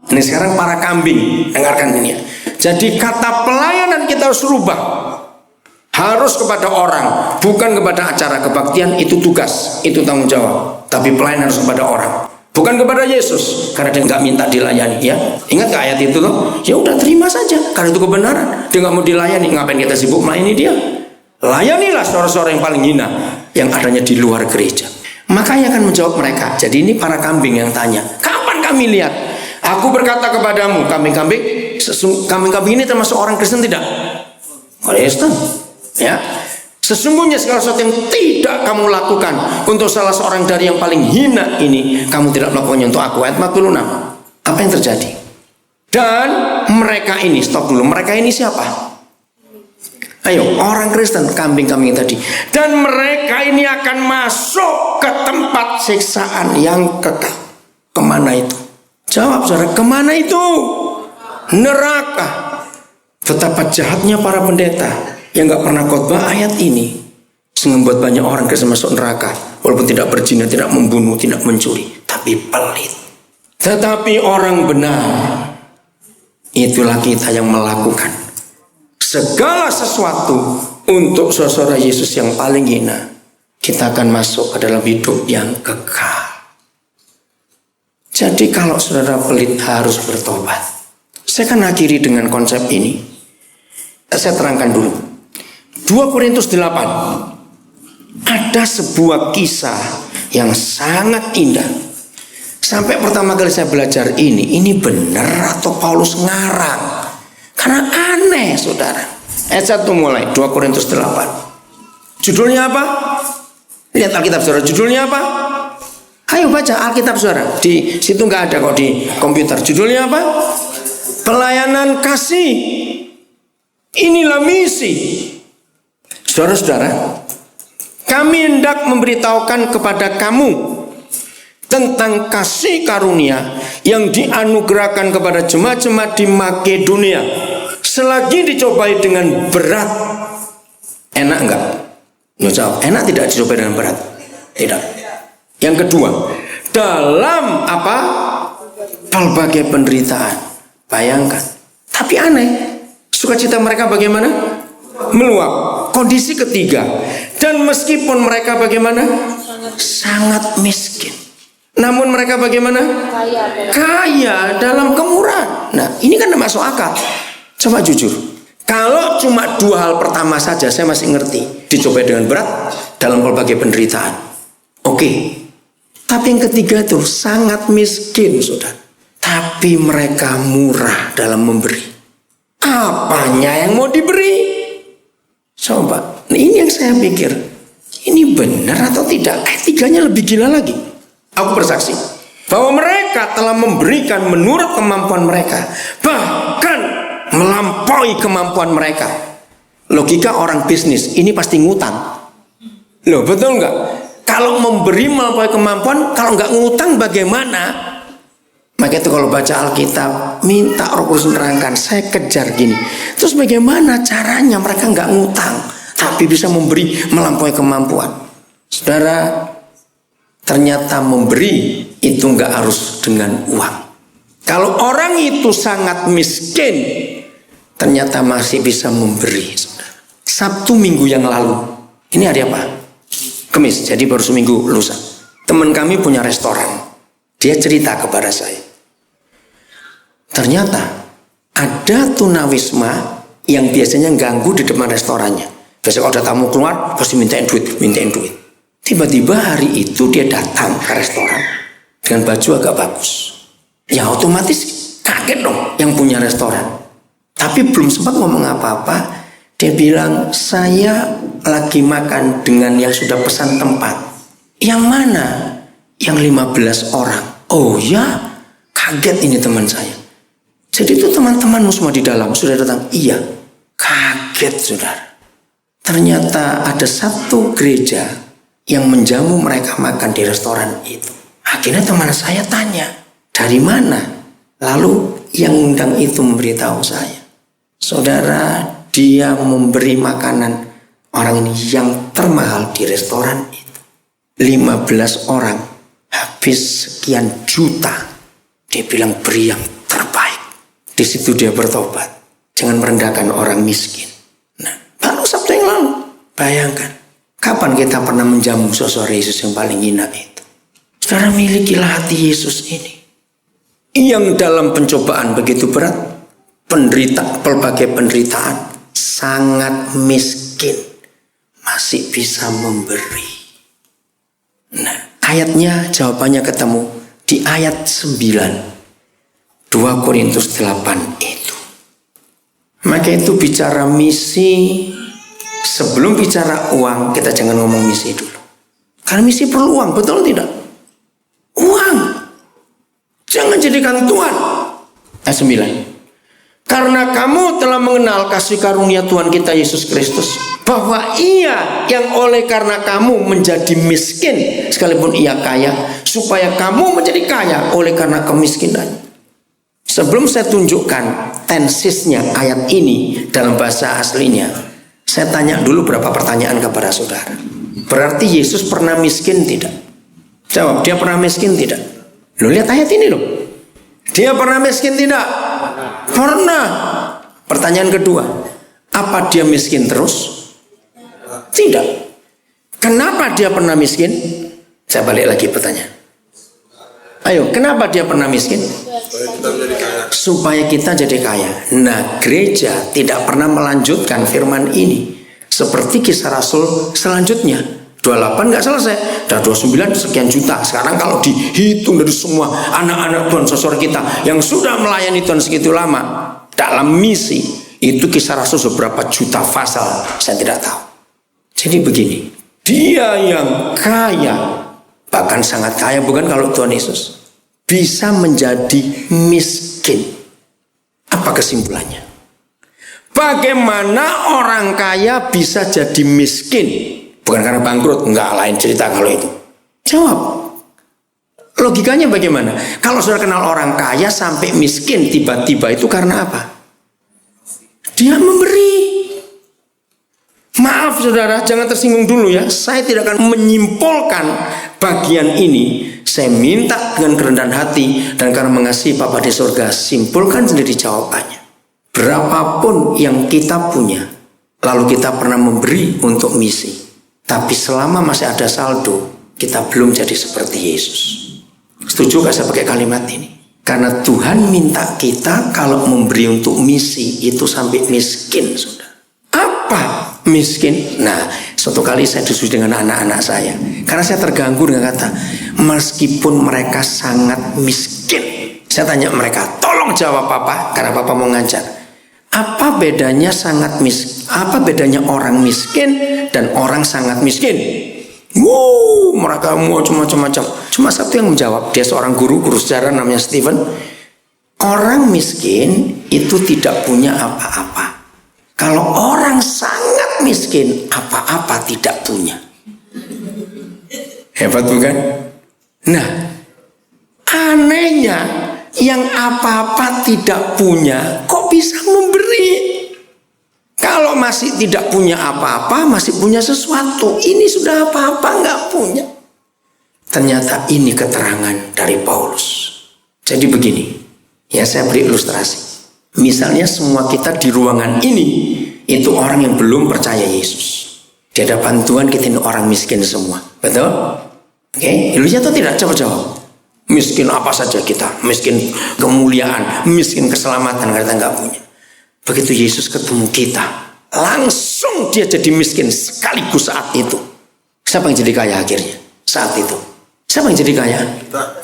Ini sekarang para kambing, dengarkan ini ya. Jadi kata pelayanan kita harus rubah. Harus kepada orang, bukan kepada acara kebaktian. Itu tugas, itu tanggung jawab. Tapi pelayanan harus kepada orang, bukan kepada Yesus, karena dia nggak minta dilayani. Ya, ingat gak ayat itu loh? Ya udah terima saja, karena itu kebenaran. Dia nggak mau dilayani, ngapain kita sibuk melayani dia? Layanilah saudara-saudara yang paling hina, yang adanya di luar gereja. Makanya akan menjawab mereka. Jadi ini para kambing yang tanya, "Kapan kami lihat?" Aku berkata kepadamu, kambing-kambing ini termasuk orang Kristen tidak? Kristen. Ya, sesungguhnya segala sesuatu yang tidak kamu lakukan untuk salah seorang dari yang paling hina ini, kamu tidak melakukannya untuk aku. Ayat 46. Apa yang terjadi? Dan mereka ini, stop dulu. Mereka ini siapa? Ayo, orang Kristen, kambing-kambing tadi. Dan mereka ini akan masuk ke tempat siksaan yang kekal. Kemana itu? Jawab saudara, kemana itu? Neraka. Betapa jahatnya para pendeta yang gak pernah khotbah ayat ini, sehingga membuat banyak orang Kristen masuk neraka. Walaupun tidak berzina, tidak membunuh, tidak mencuri, tapi pelit. Tetapi orang benar, itulah kita yang melakukan segala sesuatu untuk saudara Yesus yang paling hina. Kita akan masuk ke dalam hidup yang kekal. Jadi kalau saudara pelit harus bertobat. Saya akan akhiri dengan konsep ini. Saya terangkan dulu. 2 Korintus 8. Ada sebuah kisah yang sangat indah. Sampai pertama kali saya belajar ini benar atau Paulus ngarang? Karena aneh, saudara. Ayat 1 mulai, 2 Korintus 8. Judulnya apa? Lihat Alkitab saudara, judulnya apa? Ayo baca Alkitab saudara. Di situ nggak ada kok di komputer. Judulnya apa? Pelayanan kasih. Inilah misi. Saudara-saudara, kami hendak memberitahukan kepada kamu tentang kasih karunia yang dianugerahkan kepada jemaat-jemaat di Makedonia. Selagi dicobai dengan berat, enak enggak? Jawab, enak tidak dicobai dengan berat? Tidak. Yang kedua, dalam apa? Berbagai penderitaan. Bayangkan. Tapi aneh, sukacita mereka bagaimana? Meluap. Kondisi ketiga, dan meskipun mereka bagaimana? Sangat miskin, namun mereka bagaimana? Kaya dalam kemurahan. Nah, ini kan masuk akal. Coba jujur, kalau cuma 2 hal pertama saja saya masih ngerti, dicobai dengan berat dalam berbagai penderitaan. Oke. Tapi yang ketiga itu sangat miskin, saudara. Tapi mereka murah dalam memberi. Apanya yang mau diberi? Coba, nah ini yang saya pikir, ini benar atau tidak? Tiganya lebih gila lagi. Aku bersaksi bahwa mereka telah memberikan menurut kemampuan mereka, bahkan melampaui kemampuan mereka. Logika orang bisnis, ini pasti ngutang. Loh, betul nggak? Kalau memberi melampaui kemampuan, kalau nggak ngutang bagaimana? Maka itu kalau baca Alkitab, minta Roh Kudus menerangkan, saya kejar gini. Terus bagaimana caranya mereka nggak ngutang, tapi bisa memberi melampaui kemampuan? Saudara, ternyata memberi itu nggak harus dengan uang. Kalau orang itu sangat miskin, ternyata masih bisa memberi. Sabtu minggu yang lalu, ini hari apa? Kamis, jadi baru seminggu lusa. Teman kami punya restoran. Dia cerita kepada saya. Ternyata ada tunawisma yang biasanya ganggu di depan restorannya. Biasanya kalau ada tamu keluar, pasti mintain duit. Tiba-tiba hari itu dia datang ke restoran dengan baju agak bagus. Ya otomatis kaget dong yang punya restoran. Tapi belum sempat ngomong apa-apa, dia bilang, saya lagi makan dengan yang sudah pesan tempat. Yang mana? Yang 15 orang. Oh ya, kaget ini teman saya. Jadi itu teman-temanmu semua di dalam sudah datang. Iya, kaget saudara. Ternyata ada satu gereja yang menjamu mereka makan di restoran itu. Akhirnya teman saya tanya, dari mana? Lalu yang undang itu memberitahu saya, saudara, dia memberi makanan orang ini yang termahal di restoran itu. 15 orang habis sekian juta. Dia bilang beri yang terbaik. Di situ dia bertobat. Jangan merendahkan orang miskin. Nah, baru Sabtu yang lalu. Bayangkan, kapan kita pernah menjamu sosok Yesus yang paling hina itu? Saudara, milikilah hati Yesus ini. Yang dalam pencobaan begitu berat, berbagai penderitaan, sangat miskin, masih bisa memberi. Nah, ayatnya, jawabannya ketemu di ayat 9. 2 Korintus 8 itu. Maka itu bicara misi. Sebelum bicara uang, kita jangan ngomong misi dulu. Karena misi perlu uang, betul tidak? Uang. Jangan jadikan Tuhan. Ayat 9. Karena kamu telah mengenal kasih karunia Tuhan kita Yesus Kristus, bahwa Ia yang oleh karena kamu menjadi miskin sekalipun Ia kaya, supaya kamu menjadi kaya oleh karena kemiskinan. Sebelum saya tunjukkan tensisnya ayat ini dalam bahasa aslinya, saya tanya dulu beberapa pertanyaan kepada saudara. Berarti Yesus pernah miskin tidak? Jawab, dia pernah miskin tidak? Loh, lihat ayat ini loh. Dia pernah miskin tidak? Pernah. Pertanyaan kedua, apa dia miskin terus? Tidak. Kenapa dia pernah miskin? Saya balik lagi pertanyaan. Ayo, kenapa dia pernah miskin? Supaya kita jadi kaya. Nah, gereja tidak pernah melanjutkan firman ini. Seperti Kisah Rasul selanjutnya, 28 nggak selesai, dan 29 sekian juta. Sekarang kalau dihitung dari semua anak-anak Tuhan saudara kita yang sudah melayani Tuhan segitu lama dalam misi, itu Kisah Rasul seberapa juta pasal, saya tidak tahu. Jadi begini, dia yang kaya, bahkan sangat kaya, bukan kalau Tuhan Yesus, bisa menjadi miskin. Apa kesimpulannya? Bagaimana orang kaya bisa jadi miskin? Bukan karena bangkrut, enggak, lain cerita kalau itu. Jawab. Logikanya bagaimana? Kalau sudah kenal orang kaya sampai miskin tiba-tiba, itu karena apa? Dia memberi. Maaf saudara, jangan tersinggung dulu ya. Saya tidak akan menyimpulkan bagian ini. Saya minta dengan kerendahan hati, dan karena mengasihi Bapa di surga, simpulkan sendiri jawabannya. Berapapun yang kita punya, lalu kita pernah memberi untuk misi, tapi selama masih ada saldo, kita belum jadi seperti Yesus. Setuju gak saya pakai kalimat ini? Karena Tuhan minta kita kalau memberi untuk misi itu sampai miskin, saudara. Apa miskin? Nah, suatu kali saya diskusi dengan anak-anak saya, karena saya terganggu dengan kata meskipun mereka sangat miskin. Saya tanya mereka, tolong jawab Papa, karena Papa mau ngajar. Apa bedanya apa bedanya orang miskin dan orang sangat miskin? Mereka mau macam-macam. Cuma satu yang menjawab, dia seorang guru sejarah namanya Stephen. Orang miskin itu tidak punya apa-apa. Kalau orang sangat miskin, apa-apa tidak punya. Hebat bukan? Nah, anehnya yang apa-apa tidak punya kok bisa memberi? Kalau masih tidak punya apa-apa, masih punya sesuatu. Ini sudah apa-apa nggak punya. Ternyata ini keterangan dari Paulus. Jadi begini, ya saya beri ilustrasi. Misalnya semua kita di ruangan ini itu orang yang belum percaya Yesus. Di hadapan Tuhan kita ini orang miskin semua, betul? Oke, ilunya atau tidak? Coba jawab. Miskin apa saja kita, miskin kemuliaan, miskin keselamatan, kita nggak punya. Begitu Yesus ketemu kita, langsung dia jadi miskin sekaligus saat itu. Siapa yang jadi kaya akhirnya? Saat itu. Siapa yang jadi kaya?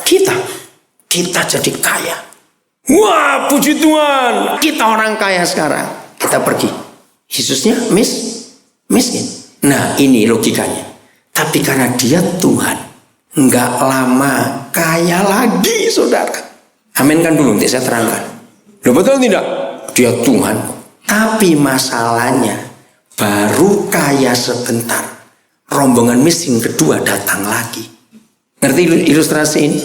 Kita jadi kaya. Wah, puji Tuhan, kita orang kaya sekarang. Kita pergi. Yesusnya miskin. Nah, ini logikanya. Tapi karena dia Tuhan, nggak lama kaya lagi, saudara. Amin kan dulu, nanti saya terangkan. Loh, betul tidak? Dia Tuhan. Tapi masalahnya baru kaya sebentar, rombongan miskin kedua datang lagi. Ngerti ilustrasi ini?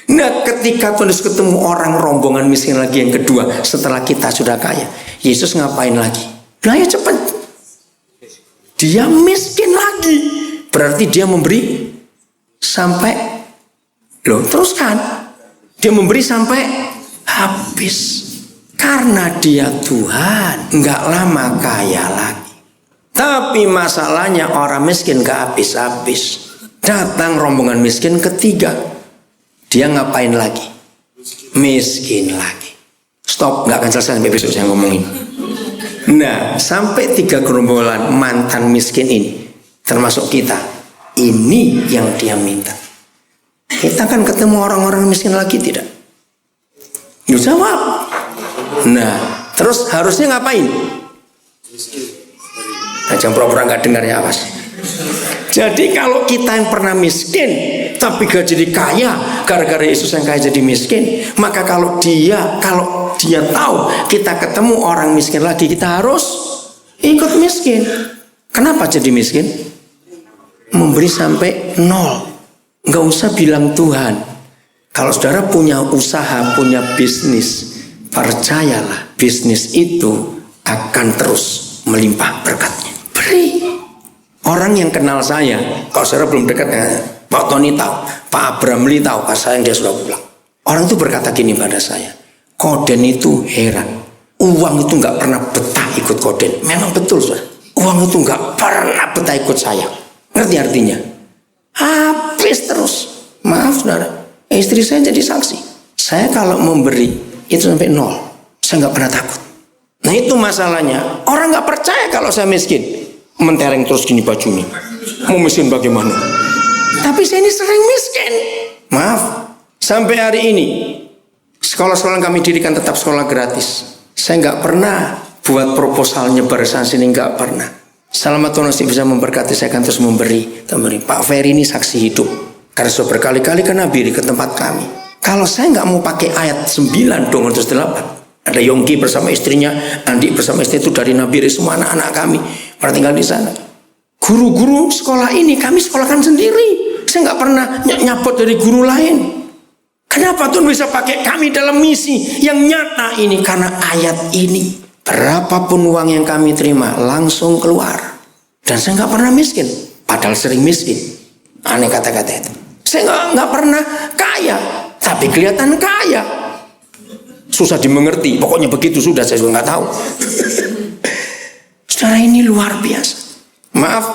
Nah, ketika Tuhan Yesus ketemu orang rombongan miskin lagi yang kedua setelah kita sudah kaya, Yesus ngapain lagi? Nah, ya cepat. Dia miskin lagi. Berarti dia memberi sampai teruskan. Dia memberi sampai habis. Karena dia Tuhan, nggak lama kaya lagi. Tapi masalahnya orang miskin gak habis-habis. Datang rombongan miskin ketiga. Dia ngapain lagi? Miskin lagi. Stop, nggak akan selesai sampai besok saya ngomongin. Nah, sampai 3 gerombolan mantan miskin ini, termasuk kita, ini yang dia minta. Kita kan ketemu orang-orang miskin lagi tidak? Yuk jawab. Nah, terus harusnya ngapain? Nah, jangan pura-pura nggak dengar ya, awas. Jadi kalau kita yang pernah miskin tapi gak jadi kaya gara-gara Yesus yang kaya jadi miskin, maka kalau dia tahu kita ketemu orang miskin lagi, kita harus ikut miskin. Kenapa jadi miskin? Memberi sampai 0. Nggak usah bilang Tuhan. Kalau saudara punya usaha, punya bisnis, percayalah bisnis itu akan terus melimpah berkatnya. Beri. Orang yang kenal saya, kalau saudara belum dekat, Pak Tony tahu, Pak Abraham Lee tahu, pas saya dia sudah pulang. Orang itu berkata gini pada saya, Koden itu heran, uang itu nggak pernah betah ikut Koden. Memang betul, saudara. Uang itu nggak pernah betah ikut saya. Ngerti artinya? Habis terus. Maaf, saudara. Istri saya jadi saksi. Saya kalau memberi itu sampai 0. Saya nggak pernah takut. Nah itu masalahnya. Orang nggak percaya kalau saya miskin. Mentereng terus gini bajunya. Mau miskin bagaimana? Tapi saya ini sering miskin. Maaf. Sampai hari ini sekolah-sekolah kami dirikan tetap sekolah gratis. Saya nggak pernah buat proposal nyebar sana sini, nggak pernah. Selama Tuhan masih bisa memberkati, saya akan terus memberi. Pak Ferry ini saksi hidup. Karena sudah berkali-kali kan nabiri ke tempat kami. Kalau saya nggak mau pakai ayat 9 dong, terus 8. Ada Yongki bersama istrinya, Andi bersama istri itu dari nabiri semua anak-anak kami pada tinggal di sana. Guru-guru sekolah ini kami sekolahkan sendiri. Saya nggak pernah nyabot dari guru lain. Kenapa Tuhan bisa pakai kami dalam misi yang nyata ini? Karena ayat ini. Berapapun uang yang kami terima langsung keluar. Dan saya nggak pernah miskin. Padahal sering miskin. Aneh kata-kata itu. Saya nggak pernah kaya. Tapi kelihatan kaya. Susah dimengerti. Pokoknya begitu sudah, saya juga nggak tahu. Saudara, ini luar biasa. Maaf.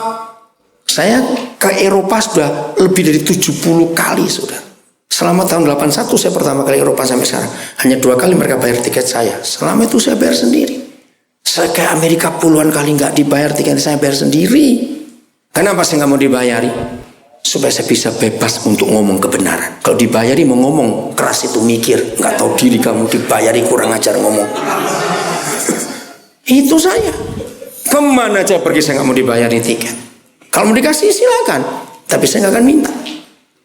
Saya ke Eropa sudah lebih dari 70 kali sudah. Selama tahun 81 saya pertama kali Eropa sampai sekarang. Hanya 2 kali mereka bayar tiket saya. Selama itu saya bayar sendiri. Saya ke Amerika puluhan kali nggak dibayar tiket, saya bayar sendiri. Kenapa saya nggak mau dibayari? Supaya saya bisa bebas untuk ngomong kebenaran. Kalau dibayari mau ngomong keras itu mikir. Nggak tahu diri kamu, dibayari kurang ajar ngomong. Itu saya. Kemana aja pergi saya nggak mau dibayari tiket. Kalau mau dikasih silakan. Tapi saya nggak akan minta.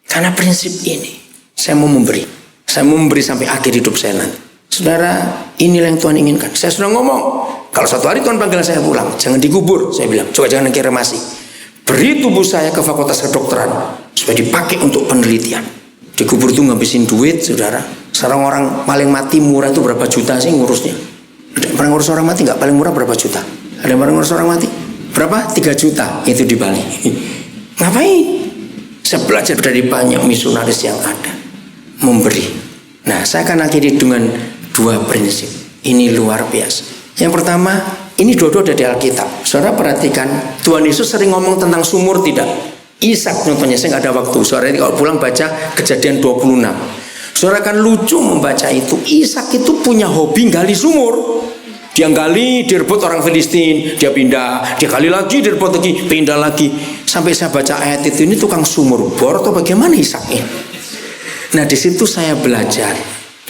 Karena prinsip ini. Saya mau memberi. Saya mau memberi sampai akhir hidup saya nanti. Saudara, inilah yang Tuhan inginkan. Saya sudah ngomong. Kalau suatu hari Tuhan panggil saya pulang, jangan dikubur. Saya bilang, coba jangan kremasi. Beri tubuh saya ke fakultas kedokteran supaya dipakai untuk penelitian. Dikubur itu ngabisin duit, saudara. Sekarang orang paling mati murah itu berapa juta sih ngurusnya? Ada yang pernah ngurus orang mati nggak? Paling murah berapa juta? Ada yang pernah ngurus orang mati? Berapa? 3 juta itu di Bali. Ngapain? Saya belajar dari banyak misionaris yang ada. Memberi. Nah, saya akan akhiri dengan 2 prinsip. Ini luar biasa. Yang pertama, ini dua-dua ada di Alkitab. Saudara perhatikan, Tuhan Yesus sering ngomong tentang sumur tidak? Ishak contohnya, saya nggak ada waktu. Saudara ini kalau pulang baca Kejadian 26. Saudara kan lucu membaca itu. Ishak itu punya hobi gali sumur. Dia gali, direbut orang Filistin, dia pindah, dia gali lagi, direbut lagi, pindah lagi. Sampai saya baca ayat itu, ini tukang sumur bor atau bagaimana Ishak ini? Nah di situ saya belajar.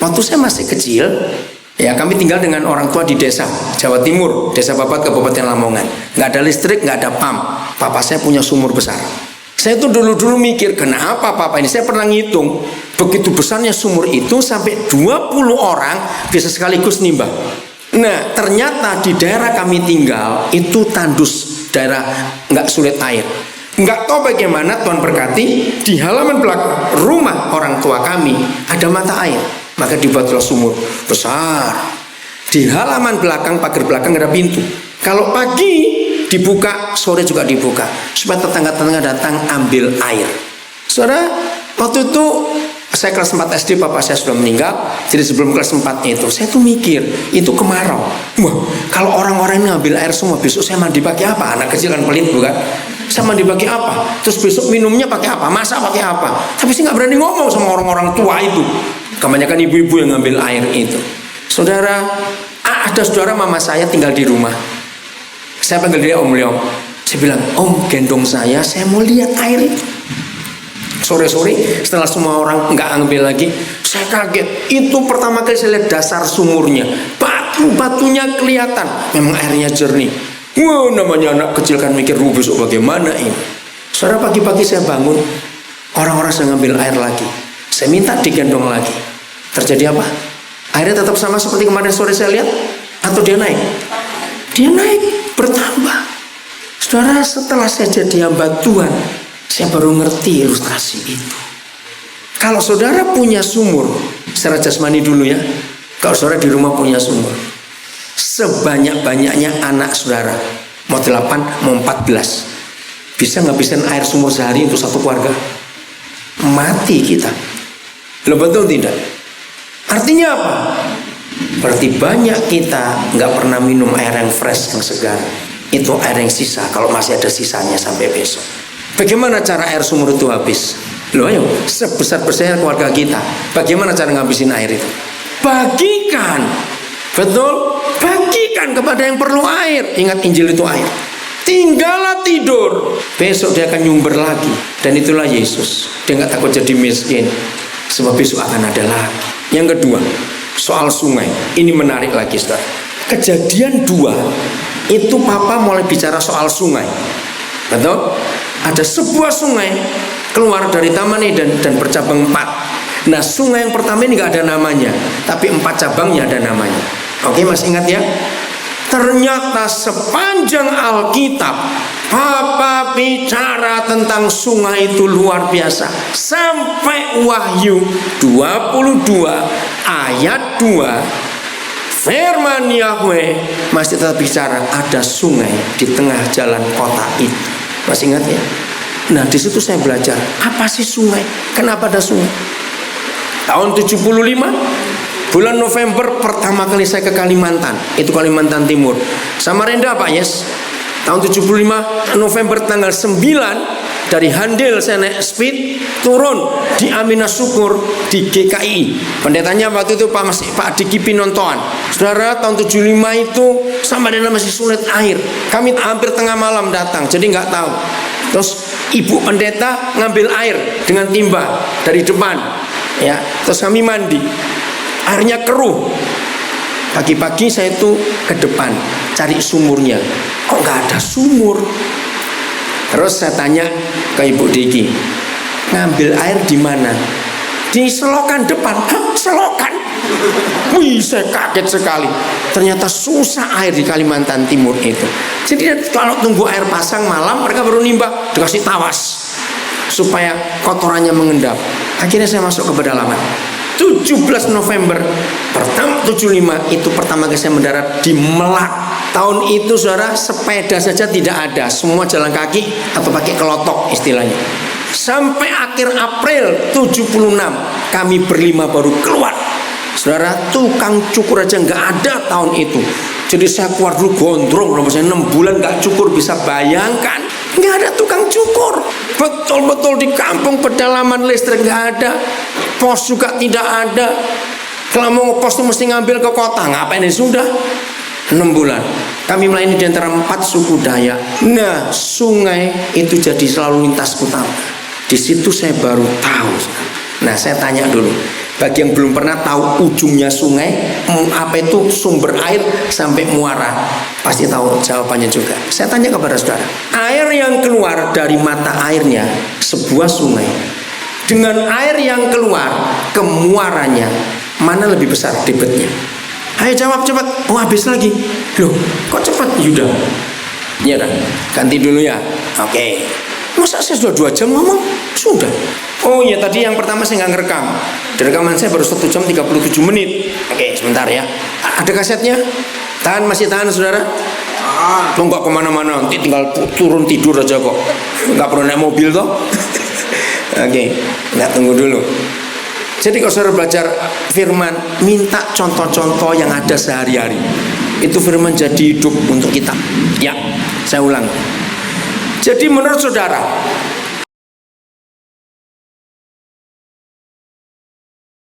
Waktu saya masih kecil, ya kami tinggal dengan orang tua di desa Jawa Timur, Desa Babat, Kabupaten Lamongan. Nggak ada listrik, nggak ada pam. Papa saya punya sumur besar. Saya tuh dulu mikir, kenapa papa ini? Saya pernah ngitung, begitu besarnya sumur itu sampai 20 orang bisa sekaligus nimbang. Nah ternyata di daerah kami tinggal itu tandus, daerah nggak sulit air. Nggak tahu bagaimana Tuhan berkati, di halaman belakang rumah orang tua kami ada mata air. Maka dibuatlah sumur besar. Di halaman belakang, pagar belakang ada pintu. Kalau pagi dibuka, sore juga dibuka, supaya tetangga-tetangga datang ambil air. Saudara, waktu itu saya kelas 4 SD, papa saya sudah meninggal. Jadi sebelum kelas 4 itu, saya tuh mikir, itu kemarau. Wah, kalau orang-orang ini ngambil air semua, besok saya mandi pakai apa? Anak kecil kan pelit bukan? Saya mandi pakai apa? Terus besok minumnya pakai apa? Masak pakai apa? Tapi saya nggak berani ngomong sama orang-orang tua itu. Kebanyakan ibu-ibu yang ngambil air itu. Saudara, ada saudara mama saya tinggal di rumah. Saya panggil dia Om Leong. Saya bilang, Om gendong saya mau lihat air itu. Sore-sore setelah semua orang nggak ambil lagi, saya kaget. Itu pertama kali saya lihat dasar sumurnya. Batu-batunya kelihatan. Memang airnya jernih. Wah, namanya anak kecil kan mikir, besok bagaimana ini. Saudara, pagi-pagi saya bangun, orang-orang sedang ngambil air lagi. Saya minta digendong lagi. Terjadi apa? Airnya tetap sama seperti kemarin sore saya lihat, atau dia naik? Dia naik, bertambah. Saudara, setelah saya jadi hamba Tuhan, saya baru ngerti ilustrasi itu. Kalau saudara punya sumur, secara jasmani dulu ya. Kalau saudara di rumah punya sumur, sebanyak-banyaknya anak saudara, mau 8, mau 14, bisa ngabisin air sumur sehari untuk satu keluarga? Mati kita. Lo betul tidak? Artinya apa? Berarti banyak kita nggak pernah minum air yang fresh, yang segar. Itu air yang sisa, kalau masih ada sisanya sampai besok. Bagaimana cara air sumur itu habis? Loh ayo, sebesar-besarnya keluarga kita, bagaimana cara ngabisin air itu? Bagikan. Betul? Bagikan kepada yang perlu air. Ingat Injil itu air. Tinggallah tidur, besok dia akan nyumber lagi. Dan itulah Yesus. Dia nggak takut jadi miskin, sebab besok akan ada lagi. Yang kedua, soal sungai. Ini menarik lagi, saudara. Kejadian 2 itu Papa mulai bicara soal sungai. Betul? Ada sebuah sungai keluar dari Taman Eden dan bercabang 4. Nah, sungai yang pertama ini nggak ada namanya, tapi 4 cabangnya ada namanya. Oke, masih ingat ya? Ternyata sepanjang Alkitab Papa bicara tentang sungai itu luar biasa. Sampai Wahyu 22 ayat 2, firman Yahweh masih tetap bicara ada sungai di tengah jalan kota itu. Masih ingat ya? Nah, di situ saya belajar apa sih sungai? Kenapa ada sungai? Tahun 75 bulan November pertama kali saya ke Kalimantan. Itu Kalimantan Timur. Samarinda Pak Yes. Tahun 75 November tanggal 9 dari Handel saya naik speed turun di Aminah Syukur di GKI. Pendetanya waktu itu Pak Diki Pinontoan. Saudara, tahun 75 itu Samarinda masih sulit air. Kami hampir tengah malam datang, jadi nggak tahu. Terus ibu pendeta ngambil air dengan timba dari depan, ya. Terus kami mandi. Airnya keruh. Pagi-pagi saya itu ke depan cari sumurnya. Kok nggak ada sumur? Terus saya tanya ke Ibu Diki, ngambil air di mana? Di selokan depan. Hah, selokan? Wih, saya kaget sekali. Ternyata susah air di Kalimantan Timur itu. Jadi kalau tunggu air pasang malam, mereka baru nimba, dikasih tawas supaya kotorannya mengendap. Akhirnya saya masuk ke pedalaman. 17 November pertama 75 itu pertama kali saya mendarat di Melak. Tahun itu saudara sepeda saja tidak ada, semua jalan kaki atau pakai kelotok istilahnya. Sampai akhir April 76 kami berlima baru keluar. Saudara, tukang cukur aja nggak ada tahun itu. Jadi saya keluar dulu gondrong, saya 6 bulan nggak cukur, bisa bayangkan. Nggak ada tukang cukur. Betul-betul di kampung pedalaman listrik nggak ada, pos juga tidak ada. Kalau mau pos itu mesti ngambil ke kota. Ngapain ini sudah 6 bulan kami melayani di antara 4 suku Dayak. Nah, sungai itu jadi selalu lintas utama. Di situ saya baru tahu. Nah, saya tanya dulu, bagi yang belum pernah tahu ujungnya sungai, apa itu sumber air sampai muara, pasti tahu jawabannya juga. Saya tanya kepada saudara, air yang keluar dari mata airnya sebuah sungai dengan air yang keluar ke muaranya, mana lebih besar debitnya? Ayo jawab cepat. Oh, habis lagi. Loh, kok cepat Yuda? Iya dah, ganti dulu ya. Oke. Masa saya sudah 2 jam ngomong? Sudah. Oh iya, tadi yang pertama saya nggak ngerekam. Di rekaman saya baru 1 jam 37 menit. Oke, sebentar ya. Ada kasetnya? Tahan, masih tahan saudara? Lo nggak kemana-mana, nanti tinggal turun tidur aja kok. Nggak perlu naik mobil toh. Oke, nggak, tunggu dulu. Jadi kalau saudara belajar firman, minta contoh-contoh yang ada sehari-hari. Itu firman jadi hidup untuk kita. Ya, saya ulang. Jadi menurut saudara,